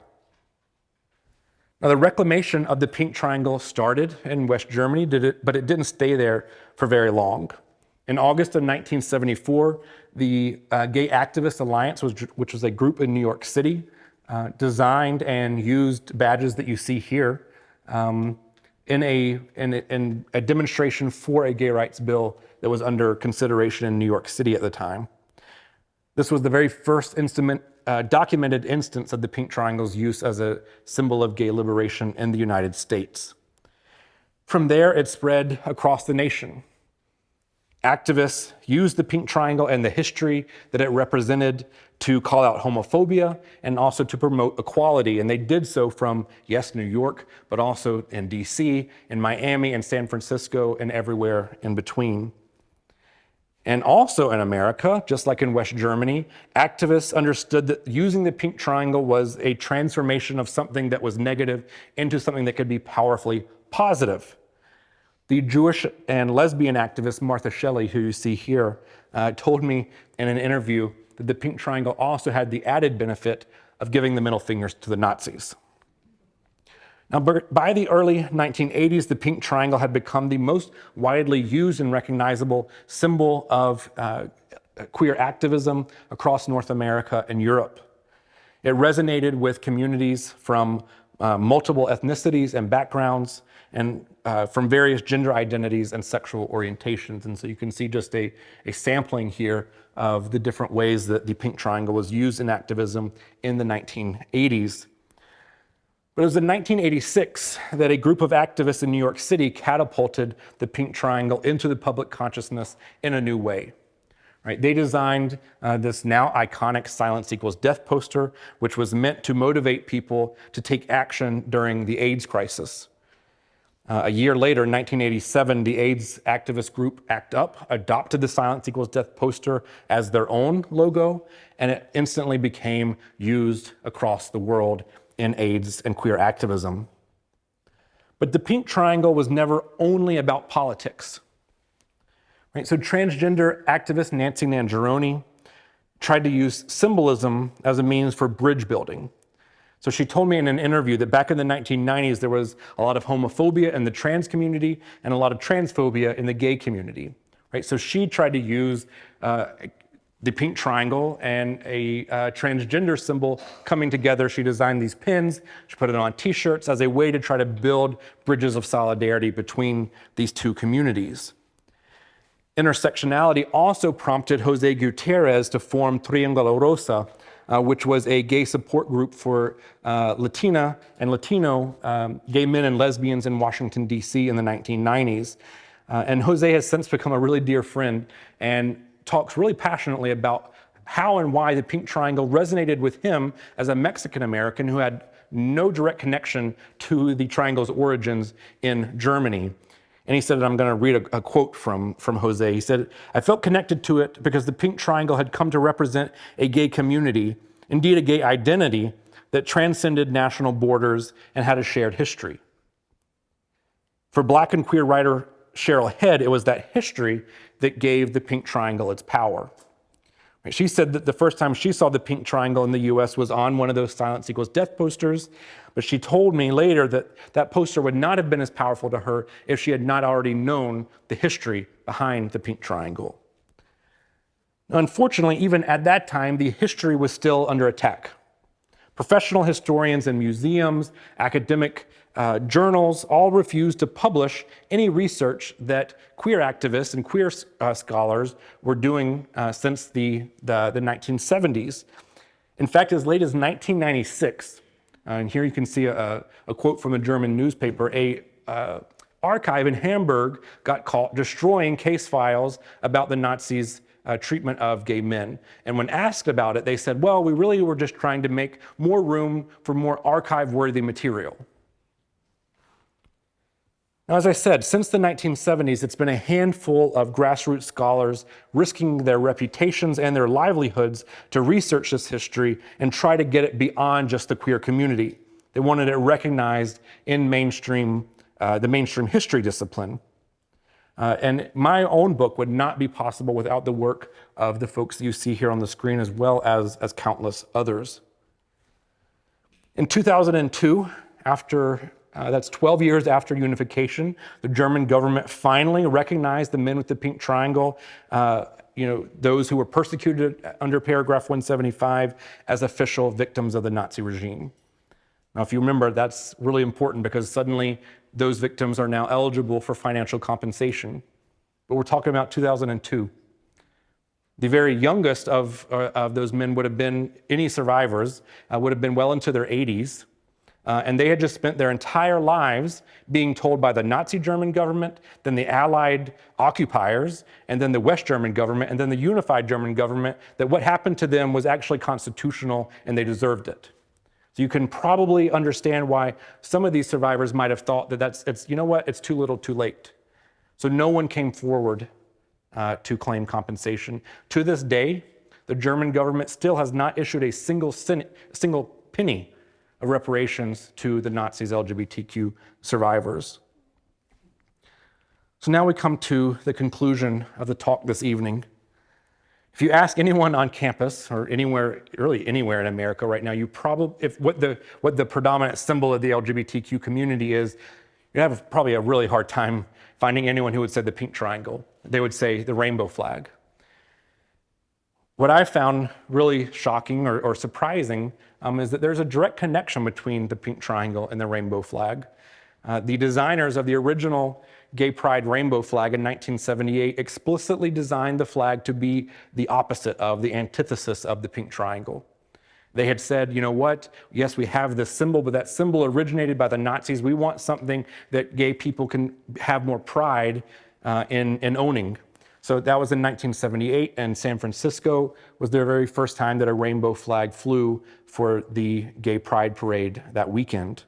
Now, the reclamation of the pink triangle started in West Germany, but it didn't stay there for very long. In August of 1974, the Gay Activist Alliance, which was a group in New York City, designed and used badges that you see here. in a demonstration for a gay rights bill that was under consideration in New York City at the time. This was the very first documented instance of the pink triangle's use as a symbol of gay liberation in the United States. From there, it spread across the nation. Activists used the pink triangle and the history that it represented to call out homophobia and also to promote equality. And they did so from, yes, New York, but also in DC, in Miami, and San Francisco, and everywhere in between. And also in America, just like in West Germany, activists understood that using the pink triangle was a transformation of something that was negative into something that could be powerfully positive. The Jewish and lesbian activist Martha Shelley, who you see here, told me in an interview that the pink triangle also had the added benefit of giving the middle fingers to the Nazis. Now, by the early 1980s, the pink triangle had become the most widely used and recognizable symbol of queer activism across North America and Europe. It resonated with communities from multiple ethnicities and backgrounds, and from various gender identities and sexual orientations. And so you can see just a sampling here of the different ways that the pink triangle was used in activism in the 1980s. But it was in 1986 that a group of activists in New York City catapulted the pink triangle into the public consciousness in a new way. Right? They designed this now iconic Silence Equals Death poster, which was meant to motivate people to take action during the AIDS crisis. A year later, in 1987, the AIDS activist group ACT UP adopted the Silence Equals Death poster as their own logo, and it instantly became used across the world in AIDS and queer activism. But the pink triangle was never only about politics. Right? So transgender activist Nancy Nangeroni tried to use symbolism as a means for bridge building. So she told me in an interview that back in the 1990s, there was a lot of homophobia in the trans community and a lot of transphobia in the gay community. Right? So she tried to use the pink triangle and a transgender symbol coming together. She designed these pins, she put it on t-shirts as a way to try to build bridges of solidarity between these two communities. Intersectionality also prompted Jose Gutierrez to form Triángulo Rosa, which was a gay support group for Latina and Latino gay men and lesbians in Washington, D.C. in the 1990s. And Jose has since become a really dear friend and talks really passionately about how and why the pink triangle resonated with him as a Mexican American who had no direct connection to the triangle's origins in Germany. And he said, and I'm going to read a quote from Jose. He said, "I felt connected to it because the pink triangle had come to represent a gay community, indeed a gay identity that transcended national borders and had a shared history." For Black and queer writer Cheryl Head, it was that history that gave the pink triangle its power. She said that the first time she saw the pink triangle in the US was on one of those Silence Equals Death posters, but she told me later that that poster would not have been as powerful to her if she had not already known the history behind the pink triangle. Unfortunately, even at that time, the history was still under attack. Professional historians and museums, academic journals all refused to publish any research that queer activists and queer scholars were doing since the 1970s. In fact, as late as 1996, and here you can see a quote from a German newspaper, a archive in Hamburg got caught destroying case files about the Nazis' treatment of gay men. And when asked about it, they said, well, we really were just trying to make more room for more archive-worthy material. Now, as I said, since the 1970s, it's been a handful of grassroots scholars risking their reputations and their livelihoods to research this history and try to get it beyond just the queer community. They wanted it recognized in the mainstream history discipline. And my own book would not be possible without the work of the folks that you see here on the screen, as well as countless others. In 2002, that's 12 years after unification, the German government finally recognized the men with the pink triangle, those who were persecuted under paragraph 175 as official victims of the Nazi regime. Now, if you remember, that's really important because suddenly those victims are now eligible for financial compensation. But we're talking about 2002. The very youngest of those men would have been, any survivors, would have been well into their 80s. And they had just spent their entire lives being told by the Nazi German government, then the Allied occupiers, and then the West German government, and then the unified German government, that what happened to them was actually constitutional and they deserved it. So you can probably understand why some of these survivors might have thought that it's you know what, it's too little, too late. So no one came forward to claim compensation. To this day, the German government still has not issued a single penny of reparations to the Nazis' LGBTQ survivors. So now we come to the conclusion of the talk this evening. If you ask anyone on campus or anywhere, really anywhere in America right now, you probably, what the predominant symbol of the LGBTQ community is, you have probably a really hard time finding anyone who would say the pink triangle. They would say the rainbow flag. What I found really shocking or surprising is that there's a direct connection between the pink triangle and the rainbow flag. The designers of the original Gay Pride rainbow flag in 1978 explicitly designed the flag to be the opposite of, the antithesis of the pink triangle. They had said, you know what, yes, we have this symbol, but that symbol originated by the Nazis. We want something that gay people can have more pride in owning. So that was in 1978, and San Francisco was their very first time that a rainbow flag flew for the Gay Pride Parade that weekend.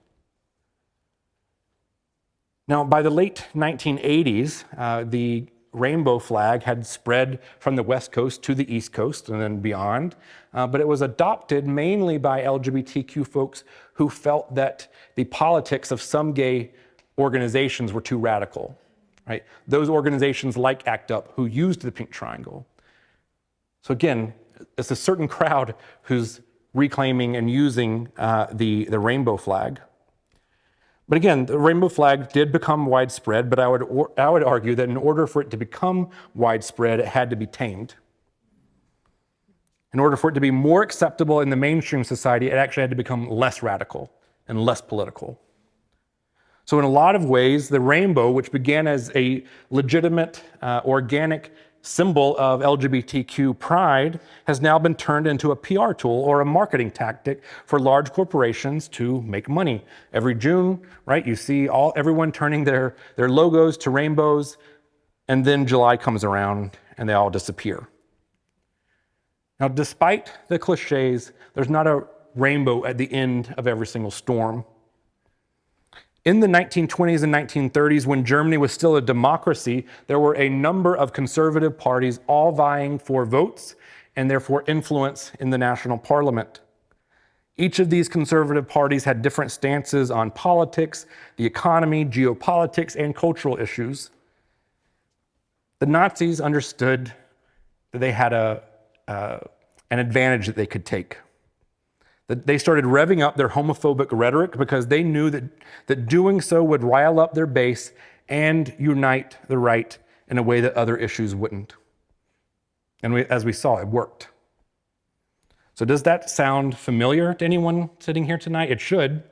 Now, by the late 1980s, the rainbow flag had spread from the West Coast to the East Coast and then beyond, but it was adopted mainly by LGBTQ folks who felt that the politics of some gay organizations were too radical. Right? Those organizations like ACT UP who used the pink triangle. So again, it's a certain crowd who's reclaiming and using the rainbow flag. But again, the rainbow flag did become widespread, but I would argue that in order for it to become widespread, it had to be tamed. In order for it to be more acceptable in the mainstream society, it actually had to become less radical and less political. So in a lot of ways, the rainbow, which began as a legitimate, organic symbol of LGBTQ pride, has now been turned into a PR tool or a marketing tactic for large corporations to make money. Every June, right, you see everyone turning their logos to rainbows, and then July comes around and they all disappear. Now, despite the cliches, there's not a rainbow at the end of every single storm. In the 1920s and 1930s, when Germany was still a democracy, there were a number of conservative parties all vying for votes and therefore influence in the national parliament. Each of these conservative parties had different stances on politics, the economy, geopolitics, and cultural issues. The Nazis understood that they had an advantage that they could take. They started revving up their homophobic rhetoric because they knew that doing so would rile up their base and unite the right in a way that other issues wouldn't. And as we saw, it worked. So does that sound familiar to anyone sitting here tonight? It should.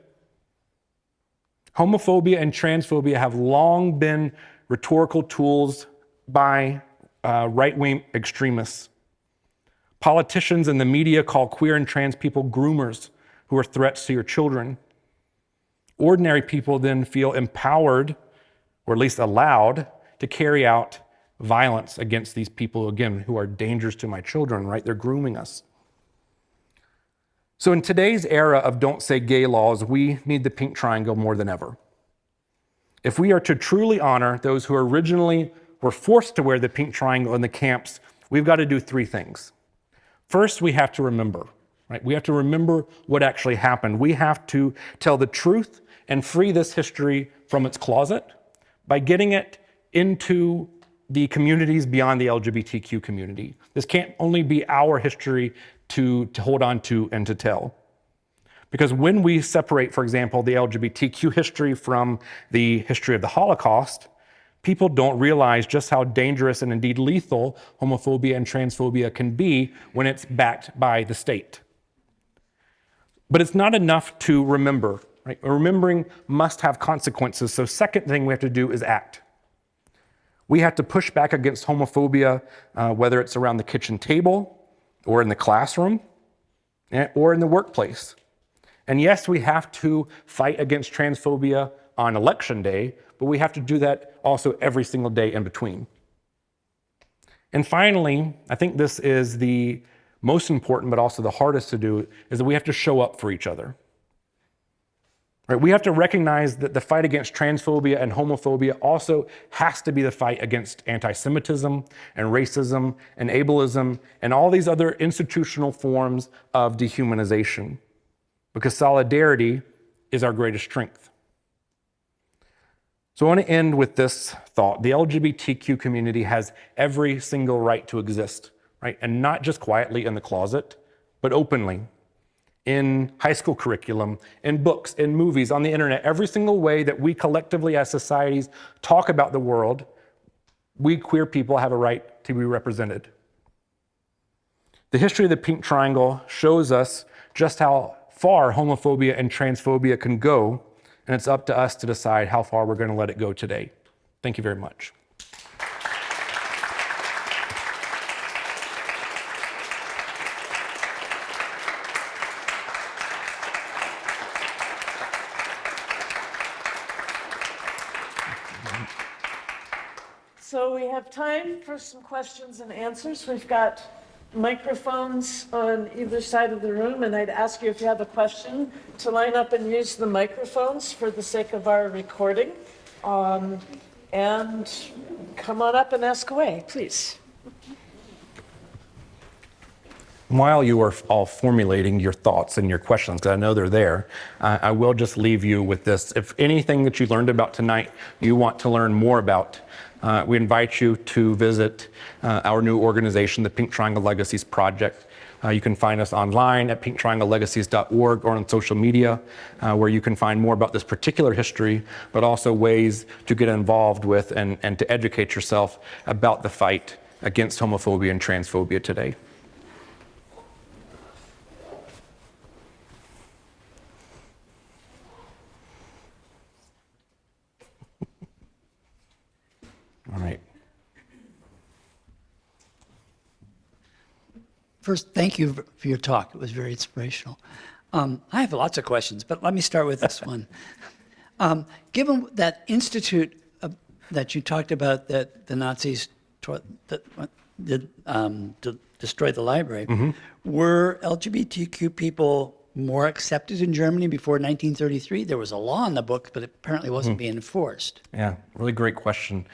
Homophobia and transphobia have long been rhetorical tools by right-wing extremists. Politicians and the media call queer and trans people groomers who are threats to your children. Ordinary people then feel empowered, or at least allowed, to carry out violence against these people, again, who are dangers to my children, right? They're grooming us. So in today's era of don't say gay laws, we need the pink triangle more than ever. If we are to truly honor those who originally were forced to wear the pink triangle in the camps, we've got to do three things. First, we have to remember, right? We have to remember what actually happened. We have to tell the truth and free this history from its closet by getting it into the communities beyond the LGBTQ community. This can't only be our history to hold on to and to tell. Because when we separate, for example, the LGBTQ history from the history of the Holocaust, people don't realize just how dangerous and indeed lethal homophobia and transphobia can be when it's backed by the state. But it's not enough to remember, right? Remembering must have consequences. So second thing we have to do is act. We have to push back against homophobia, whether it's around the kitchen table or in the classroom or in the workplace. And yes, we have to fight against transphobia on election day, but we have to do that also every single day in between. And finally, I think this is the most important, but also the hardest to do, is that we have to show up for each other. Right? We have to recognize that the fight against transphobia and homophobia also has to be the fight against anti-Semitism and racism and ableism and all these other institutional forms of dehumanization, because solidarity is our greatest strength. So I want to end with this thought. The LGBTQ community has every single right to exist, right? And not just quietly in the closet, but openly. In high school curriculum, in books, in movies, on the internet, every single way that we collectively as societies talk about the world, we queer people have a right to be represented. The history of the pink triangle shows us just how far homophobia and transphobia can go, and it's up to us to decide how far we're going to let it go today. Thank you very much. So we have time for some questions and answers. We've got microphones on either side of the room, and I'd ask you, if you have a question, to line up and use the microphones for the sake of our recording. And come on up and ask away, please. While you are all formulating your thoughts and your questions, because I know they're there, I will just leave you with this. If anything that you learned about tonight you want to learn more about, we invite you to visit our new organization, the Pink Triangle Legacies Project. You can find us online at pinktrianglelegacies.org or on social media, where you can find more about this particular history, but also ways to get involved with and to educate yourself about the fight against homophobia and transphobia today. All right. First, thank you for your talk. It was very inspirational. I have lots of questions, but let me start with this one. Given that institute that you talked about that the Nazis destroyed the library, were LGBTQ people more accepted in Germany before 1933? There was a law in the book, but it apparently wasn't being enforced. Yeah, really great question.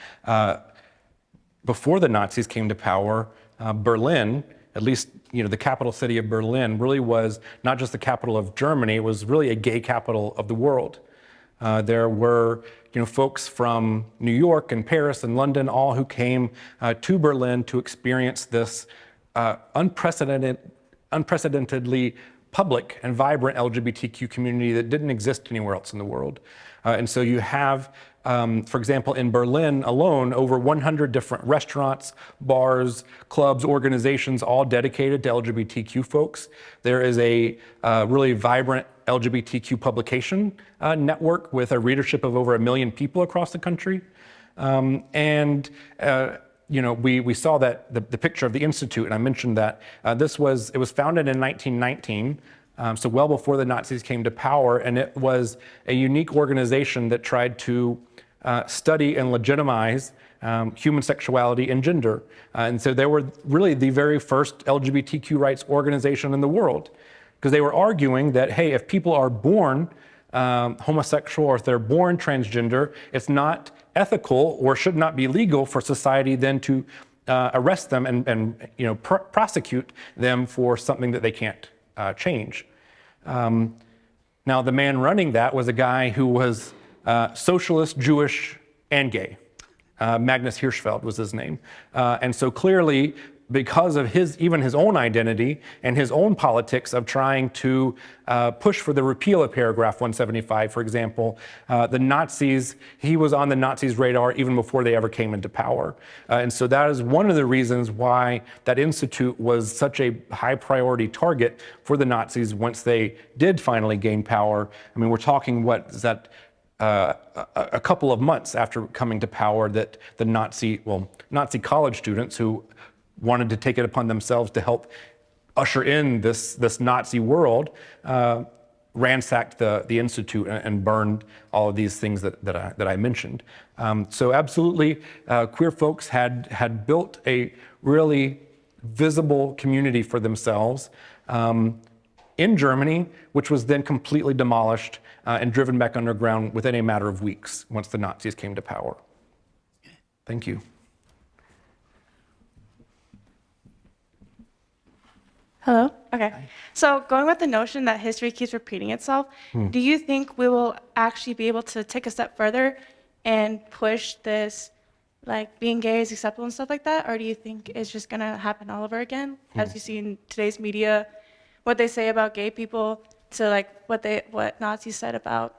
Before the Nazis came to power, Berlin, at least the capital city of Berlin, really was not just the capital of Germany, it was really a gay capital of the world. There were folks from New York and Paris and London, all who came to Berlin to experience this unprecedentedly public and vibrant LGBTQ community that didn't exist anywhere else in the world. And so you have, for example, in Berlin alone, over 100 different restaurants, bars, clubs, organizations, all dedicated to LGBTQ folks. There is a really vibrant LGBTQ publication network with a readership of over 1 million people across the country. We saw that the picture of the Institute, and I mentioned that it was founded in 1919, so well before the Nazis came to power, and it was a unique organization that tried to study and legitimize human sexuality and gender. And so they were really the very first LGBTQ rights organization in the world, because they were arguing that, hey, if people are born homosexual or if they're born transgender, it's not ethical or should not be legal for society then to arrest them and prosecute them for something that they can't change. Now, the man running that was a guy who was socialist, Jewish, and gay. Magnus Hirschfeld was his name. And so clearly, because of even his own identity and his own politics of trying to push for the repeal of paragraph 175, for example, he was on the Nazis' radar even before they ever came into power. And so that is one of the reasons why that institute was such a high priority target for the Nazis once they did finally gain power. I mean, we're talking, a couple of months after coming to power that the Nazi college students who wanted to take it upon themselves to help usher in this Nazi world, ransacked the Institute and burned all of these things that I mentioned. So absolutely, queer folks had built a really visible community for themselves in Germany, which was then completely demolished and driven back underground within a matter of weeks once the Nazis came to power. Thank you. Hello? Okay. So going with the notion that history keeps repeating itself, do you think we will actually be able to take a step further and push this, like being gay is acceptable and stuff like that? Or do you think it's just going to happen all over again? As you see in today's media, what they say about gay people to like what Nazis said about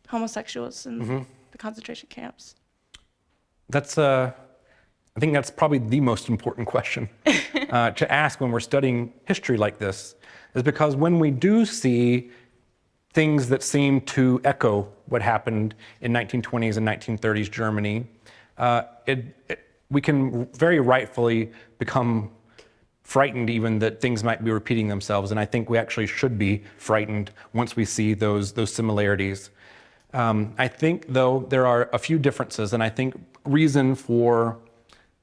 homosexuals in the concentration camps? I think that's probably the most important question to ask when we're studying history like this, is because when we do see things that seem to echo what happened in 1920s and 1930s Germany, we can very rightfully become frightened even that things might be repeating themselves. And I think we actually should be frightened once we see those similarities. I think, though, there are a few differences, and I think reason for,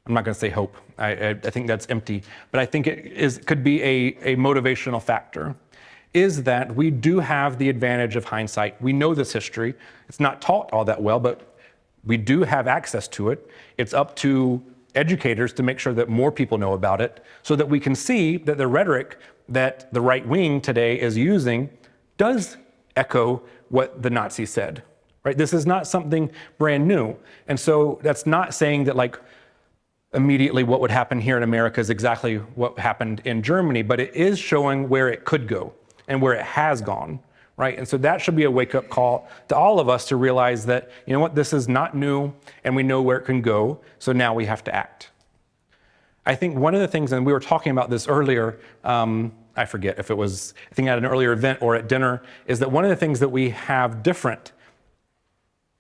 I'm not going to say hope. I think that's empty, but I think it could be a motivational factor, is that we do have the advantage of hindsight. We know this history. It's not taught all that well, but we do have access to it. It's up to educators to make sure that more people know about it so that we can see that the rhetoric that the right wing today is using does echo what the Nazis said, right? This is not something brand new. And so that's not saying that like immediately what would happen here in America is exactly what happened in Germany, but it is showing where it could go and where it has gone, right? And so that should be a wake-up call to all of us to realize that, you know what, this is not new and we know where it can go, so now we have to act. I think one of the things, and we were talking about this earlier, I forget if it was, I think at an earlier event or at dinner, is that one of the things that we have different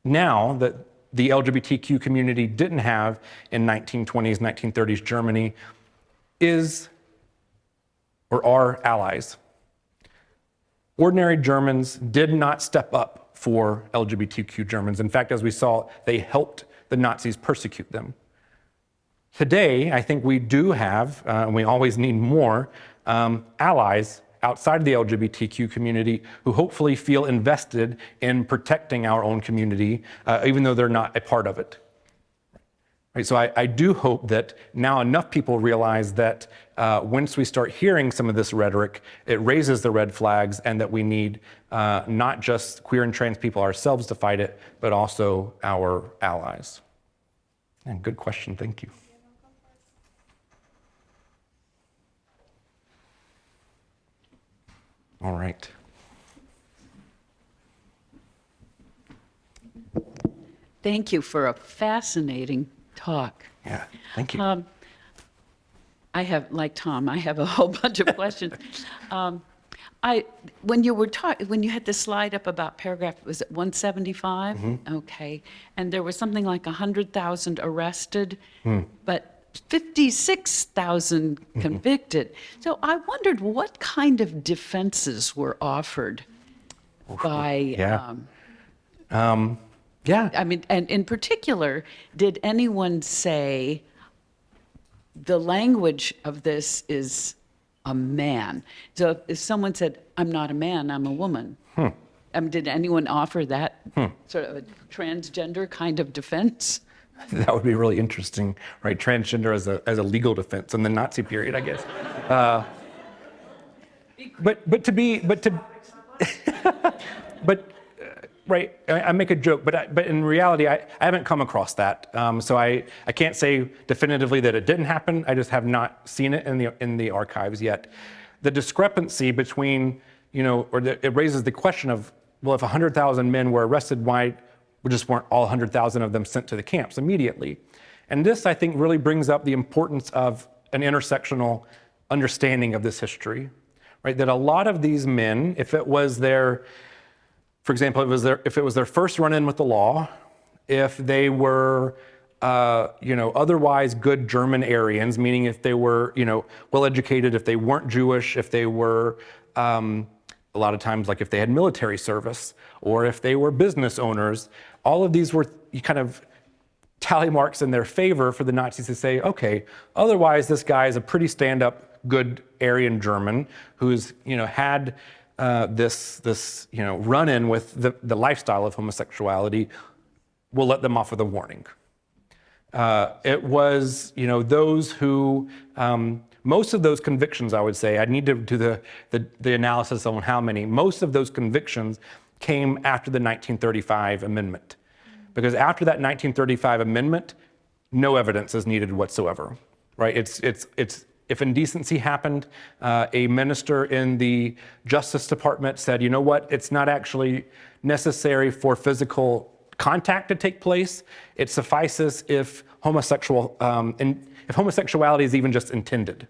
now that the LGBTQ community didn't have in 1920s, 1930s Germany are allies. Ordinary Germans did not step up for LGBTQ Germans. In fact, as we saw, they helped the Nazis persecute them. Today, I think we do have, and we always need more, allies outside of the LGBTQ community who hopefully feel invested in protecting our own community, even though they're not a part of it. Right, so I do hope that now enough people realize that once we start hearing some of this rhetoric, it raises the red flags, and that we need not just queer and trans people ourselves to fight it, but also our allies. And good question, thank you. All right. Thank you for a fascinating talk. Yeah, thank you. I have, like Tom, I have a whole bunch of questions. When you had the slide up about paragraph, was it 175? Okay, and there was something like 100,000 arrested, but 56,000 convicted. So I wondered what kind of defenses were offered by, I mean, and in particular, did anyone say the language of this is a man? So if someone said, I'm not a man, I'm a woman, did anyone offer that sort of a transgender kind of defense? That would be really interesting, right? Transgender as a legal defense in the Nazi period, I guess. right, I make a joke, but in reality, I haven't come across that. So I can't say definitively that it didn't happen. I just have not seen it in the archives yet. The discrepancy between, it raises the question of, well, if 100,000 men were arrested, why just weren't all 100,000 of them sent to the camps immediately? And this, I think, really brings up the importance of an intersectional understanding of this history, right? That a lot of these men, if it was their, for example, if it was their first run-in with the law, if they were, otherwise good German Aryans, meaning if they were, well-educated, if they weren't Jewish, if they were, a lot of times, like if they had military service, or if they were business owners, all of these were kind of tally marks in their favor for the Nazis to say, okay, otherwise this guy is a pretty stand-up, good Aryan German who's, had this run-in with the lifestyle of homosexuality. We'll let them off with a warning. It was, those who, most of those convictions, I would say, I'd need to do the analysis on how many, most of those convictions came after the 1935 amendment. Because after that 1935 amendment, no evidence is needed whatsoever, right? If indecency happened, a minister in the Justice Department said, you know what, it's not actually necessary for physical contact to take place. It suffices if homosexuality is even just intended.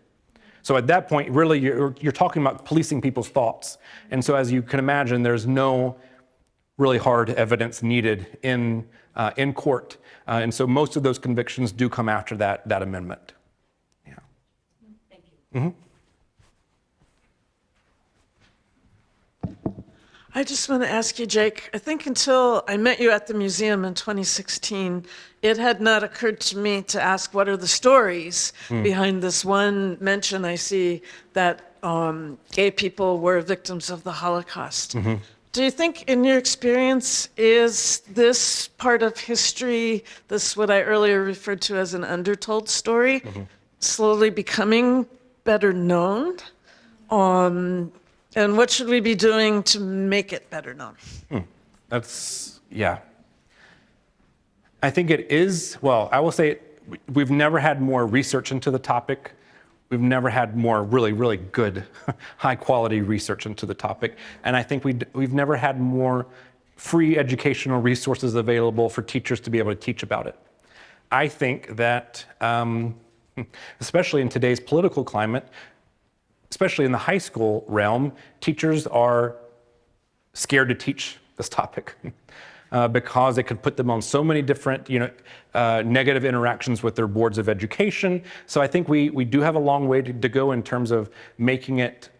So at that point, really, you're talking about policing people's thoughts. And so as you can imagine, there's no really hard evidence needed in court. And so most of those convictions do come after that amendment. Yeah. Thank you. I just want to ask you, Jake, I think until I met you at the museum in 2016, it had not occurred to me to ask what are the stories behind this one mention I see that gay people were victims of the Holocaust. Do you think, in your experience, is this part of history, this what I earlier referred to as an undertold story, slowly becoming better known? And what should we be doing to make it better known? Yeah. I think it is, well, I will say we've never had more research into the topic. We've never had more really, really good, high quality research into the topic. And I think we've never had more free educational resources available for teachers to be able to teach about it. I think that, especially in today's political climate, especially in the high school realm, teachers are scared to teach this topic because it could put them on so many different, negative interactions with their boards of education. So I think we do have a long way to go in terms of making it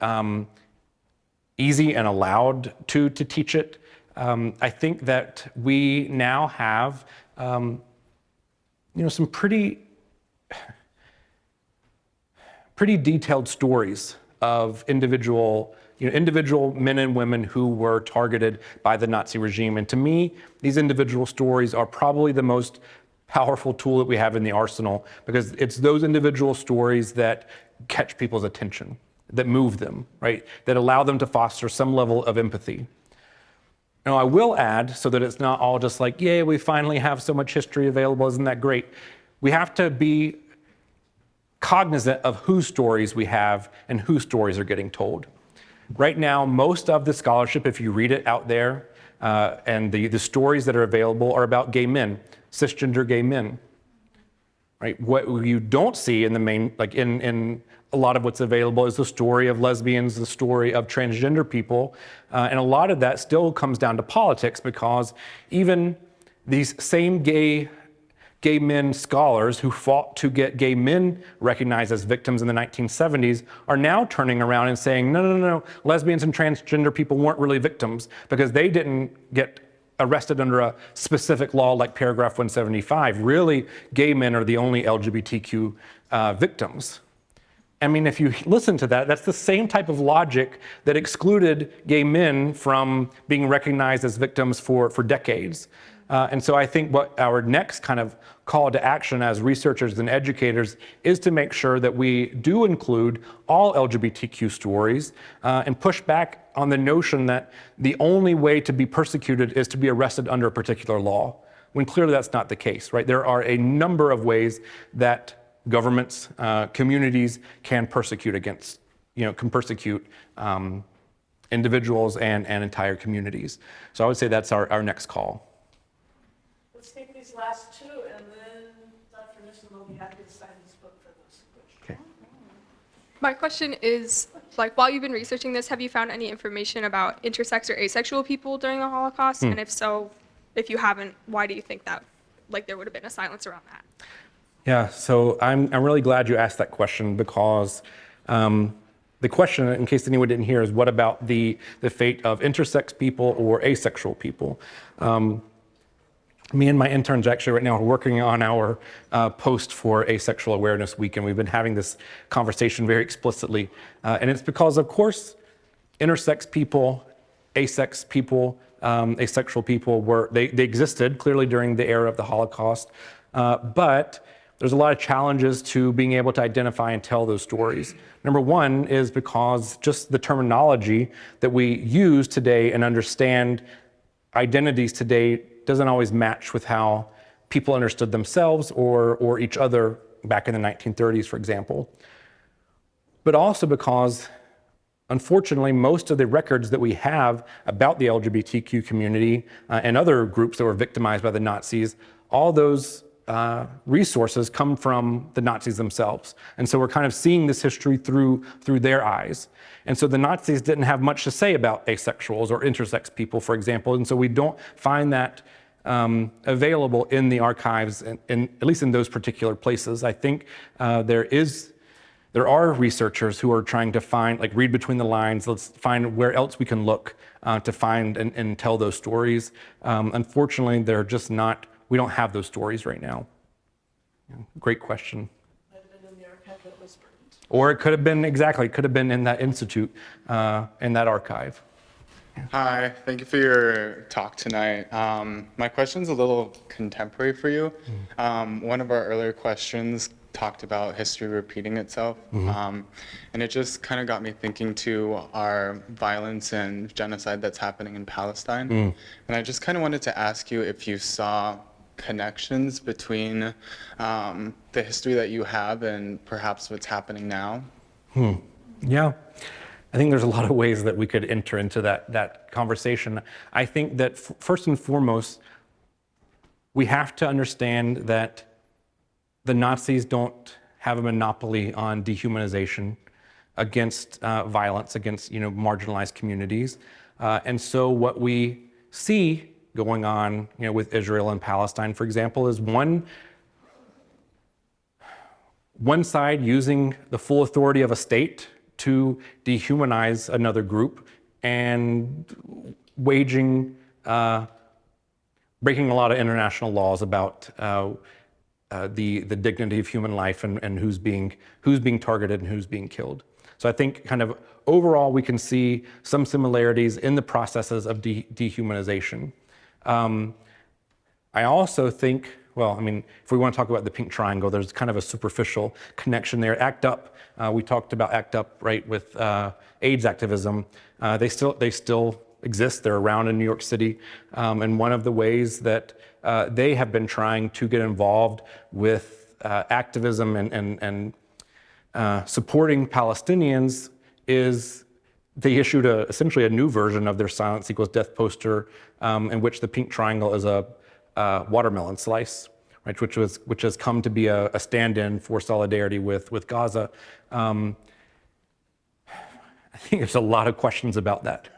easy and allowed to teach it. I think that we now have, some pretty detailed stories of individual men and women who were targeted by the Nazi regime. And to me, these individual stories are probably the most powerful tool that we have in the arsenal, because it's those individual stories that catch people's attention, that move them, right? That allow them to foster some level of empathy. Now, I will add, so that it's not all just like, yay, we finally have so much history available, isn't that great? We have to be cognizant of whose stories we have and whose stories are getting told. Right now, most of the scholarship, if you read it out there, and the stories that are available are about gay men, cisgender gay men. Right? What you don't see in the main, like in a lot of what's available, is the story of lesbians, the story of transgender people, and a lot of that still comes down to politics, because even these same gay men scholars who fought to get gay men recognized as victims in the 1970s are now turning around and saying, no, lesbians and transgender people weren't really victims because they didn't get arrested under a specific law like paragraph 175. Really, gay men are the only LGBTQ victims. I mean, if you listen to that, that's the same type of logic that excluded gay men from being recognized as victims for decades. And so I think what our next kind of call to action as researchers and educators is to make sure that we do include all LGBTQ stories and push back on the notion that the only way to be persecuted is to be arrested under a particular law, when clearly that's not the case, right? There are a number of ways that governments, communities can persecute against, can persecute individuals and entire communities. So I would say that's our next call. Let's take these last two, and then Dr. Newsome will be happy to sign this book for those. Okay. My question is, while you've been researching this, have you found any information about intersex or asexual people during the Holocaust? And if so, if you haven't, why do you think that, there would have been a silence around that? Yeah, so I'm really glad you asked that question, because the question, in case anyone didn't hear, is what about the fate of intersex people or asexual people? Me and my interns actually right now are working on our post for Asexual Awareness Week, and we've been having this conversation very explicitly. And it's because, of course, intersex people, asex people, asexual people they existed clearly during the era of the Holocaust, but there's a lot of challenges to being able to identify and tell those stories. Number one is because just the terminology that we use today and understand identities today doesn't always match with how people understood themselves or each other back in the 1930s, for example. But also because, unfortunately, most of the records that we have about the LGBTQ community and other groups that were victimized by the Nazis, all those resources come from the Nazis themselves. And so we're kind of seeing this history through their eyes. And so the Nazis didn't have much to say about asexuals or intersex people, for example. And so we don't find that available in the archives, at least in those particular places. I think there are researchers who are trying to find, read between the lines, let's find where else we can look to find and tell those stories. Unfortunately, they're just not, we don't have those stories right now. Great question. Might have been in the archive that was burned. Or it could have been, exactly, it could have been in that institute, in that archive. Hi, thank you for your talk tonight. My question's a little contemporary for you. One of our earlier questions talked about history repeating itself. And it just kind of got me thinking to our violence and genocide that's happening in Palestine. And I just kind of wanted to ask you if you saw connections between the history that you have and perhaps what's happening now. Yeah. I think there's a lot of ways that we could enter into that conversation. I think that first and foremost, we have to understand that the Nazis don't have a monopoly on dehumanization against violence against marginalized communities. And so what we see going on with Israel and Palestine, for example, is one side using the full authority of a state to dehumanize another group and breaking a lot of international laws about the dignity of human life and who's being targeted and who's being killed. So I think kind of overall we can see some similarities in the processes of dehumanization. I also think, if we want to talk about the pink triangle, there's kind of a superficial connection there. ACT UP, we talked about ACT UP, right, with AIDS activism. They still exist. They're around in New York City. And one of the ways that they have been trying to get involved with activism and supporting Palestinians is they issued essentially a new version of their Silence Equals Death poster, in which the pink triangle is a watermelon slice, right, which has come to be a stand-in for solidarity with Gaza. I think there's a lot of questions about that.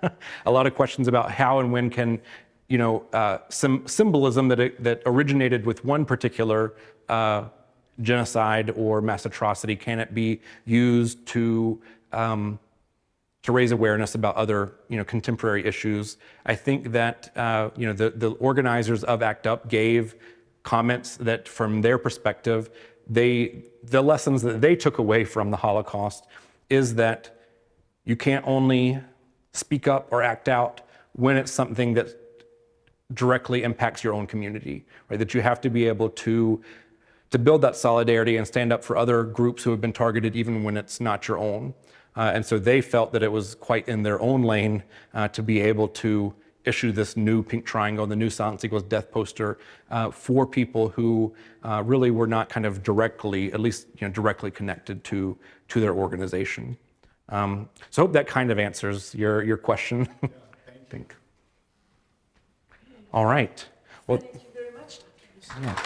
A lot of questions about how and when can, some symbolism that originated with one particular genocide or mass atrocity, can it be used to raise awareness about other, contemporary issues. I think that, the organizers of ACT UP gave comments that, from their perspective, the lessons that they took away from the Holocaust is that you can't only speak up or act out when it's something that directly impacts your own community, right? That you have to be able to build that solidarity and stand up for other groups who have been targeted even when it's not your own. And so they felt that it was quite in their own lane to be able to issue this new pink triangle, the new silence equals death poster for people who really were not kind of directly, at least directly connected to their organization. So I hope that kind of answers your question. I think. All right. Well, Thank you very much, Dr. yeah.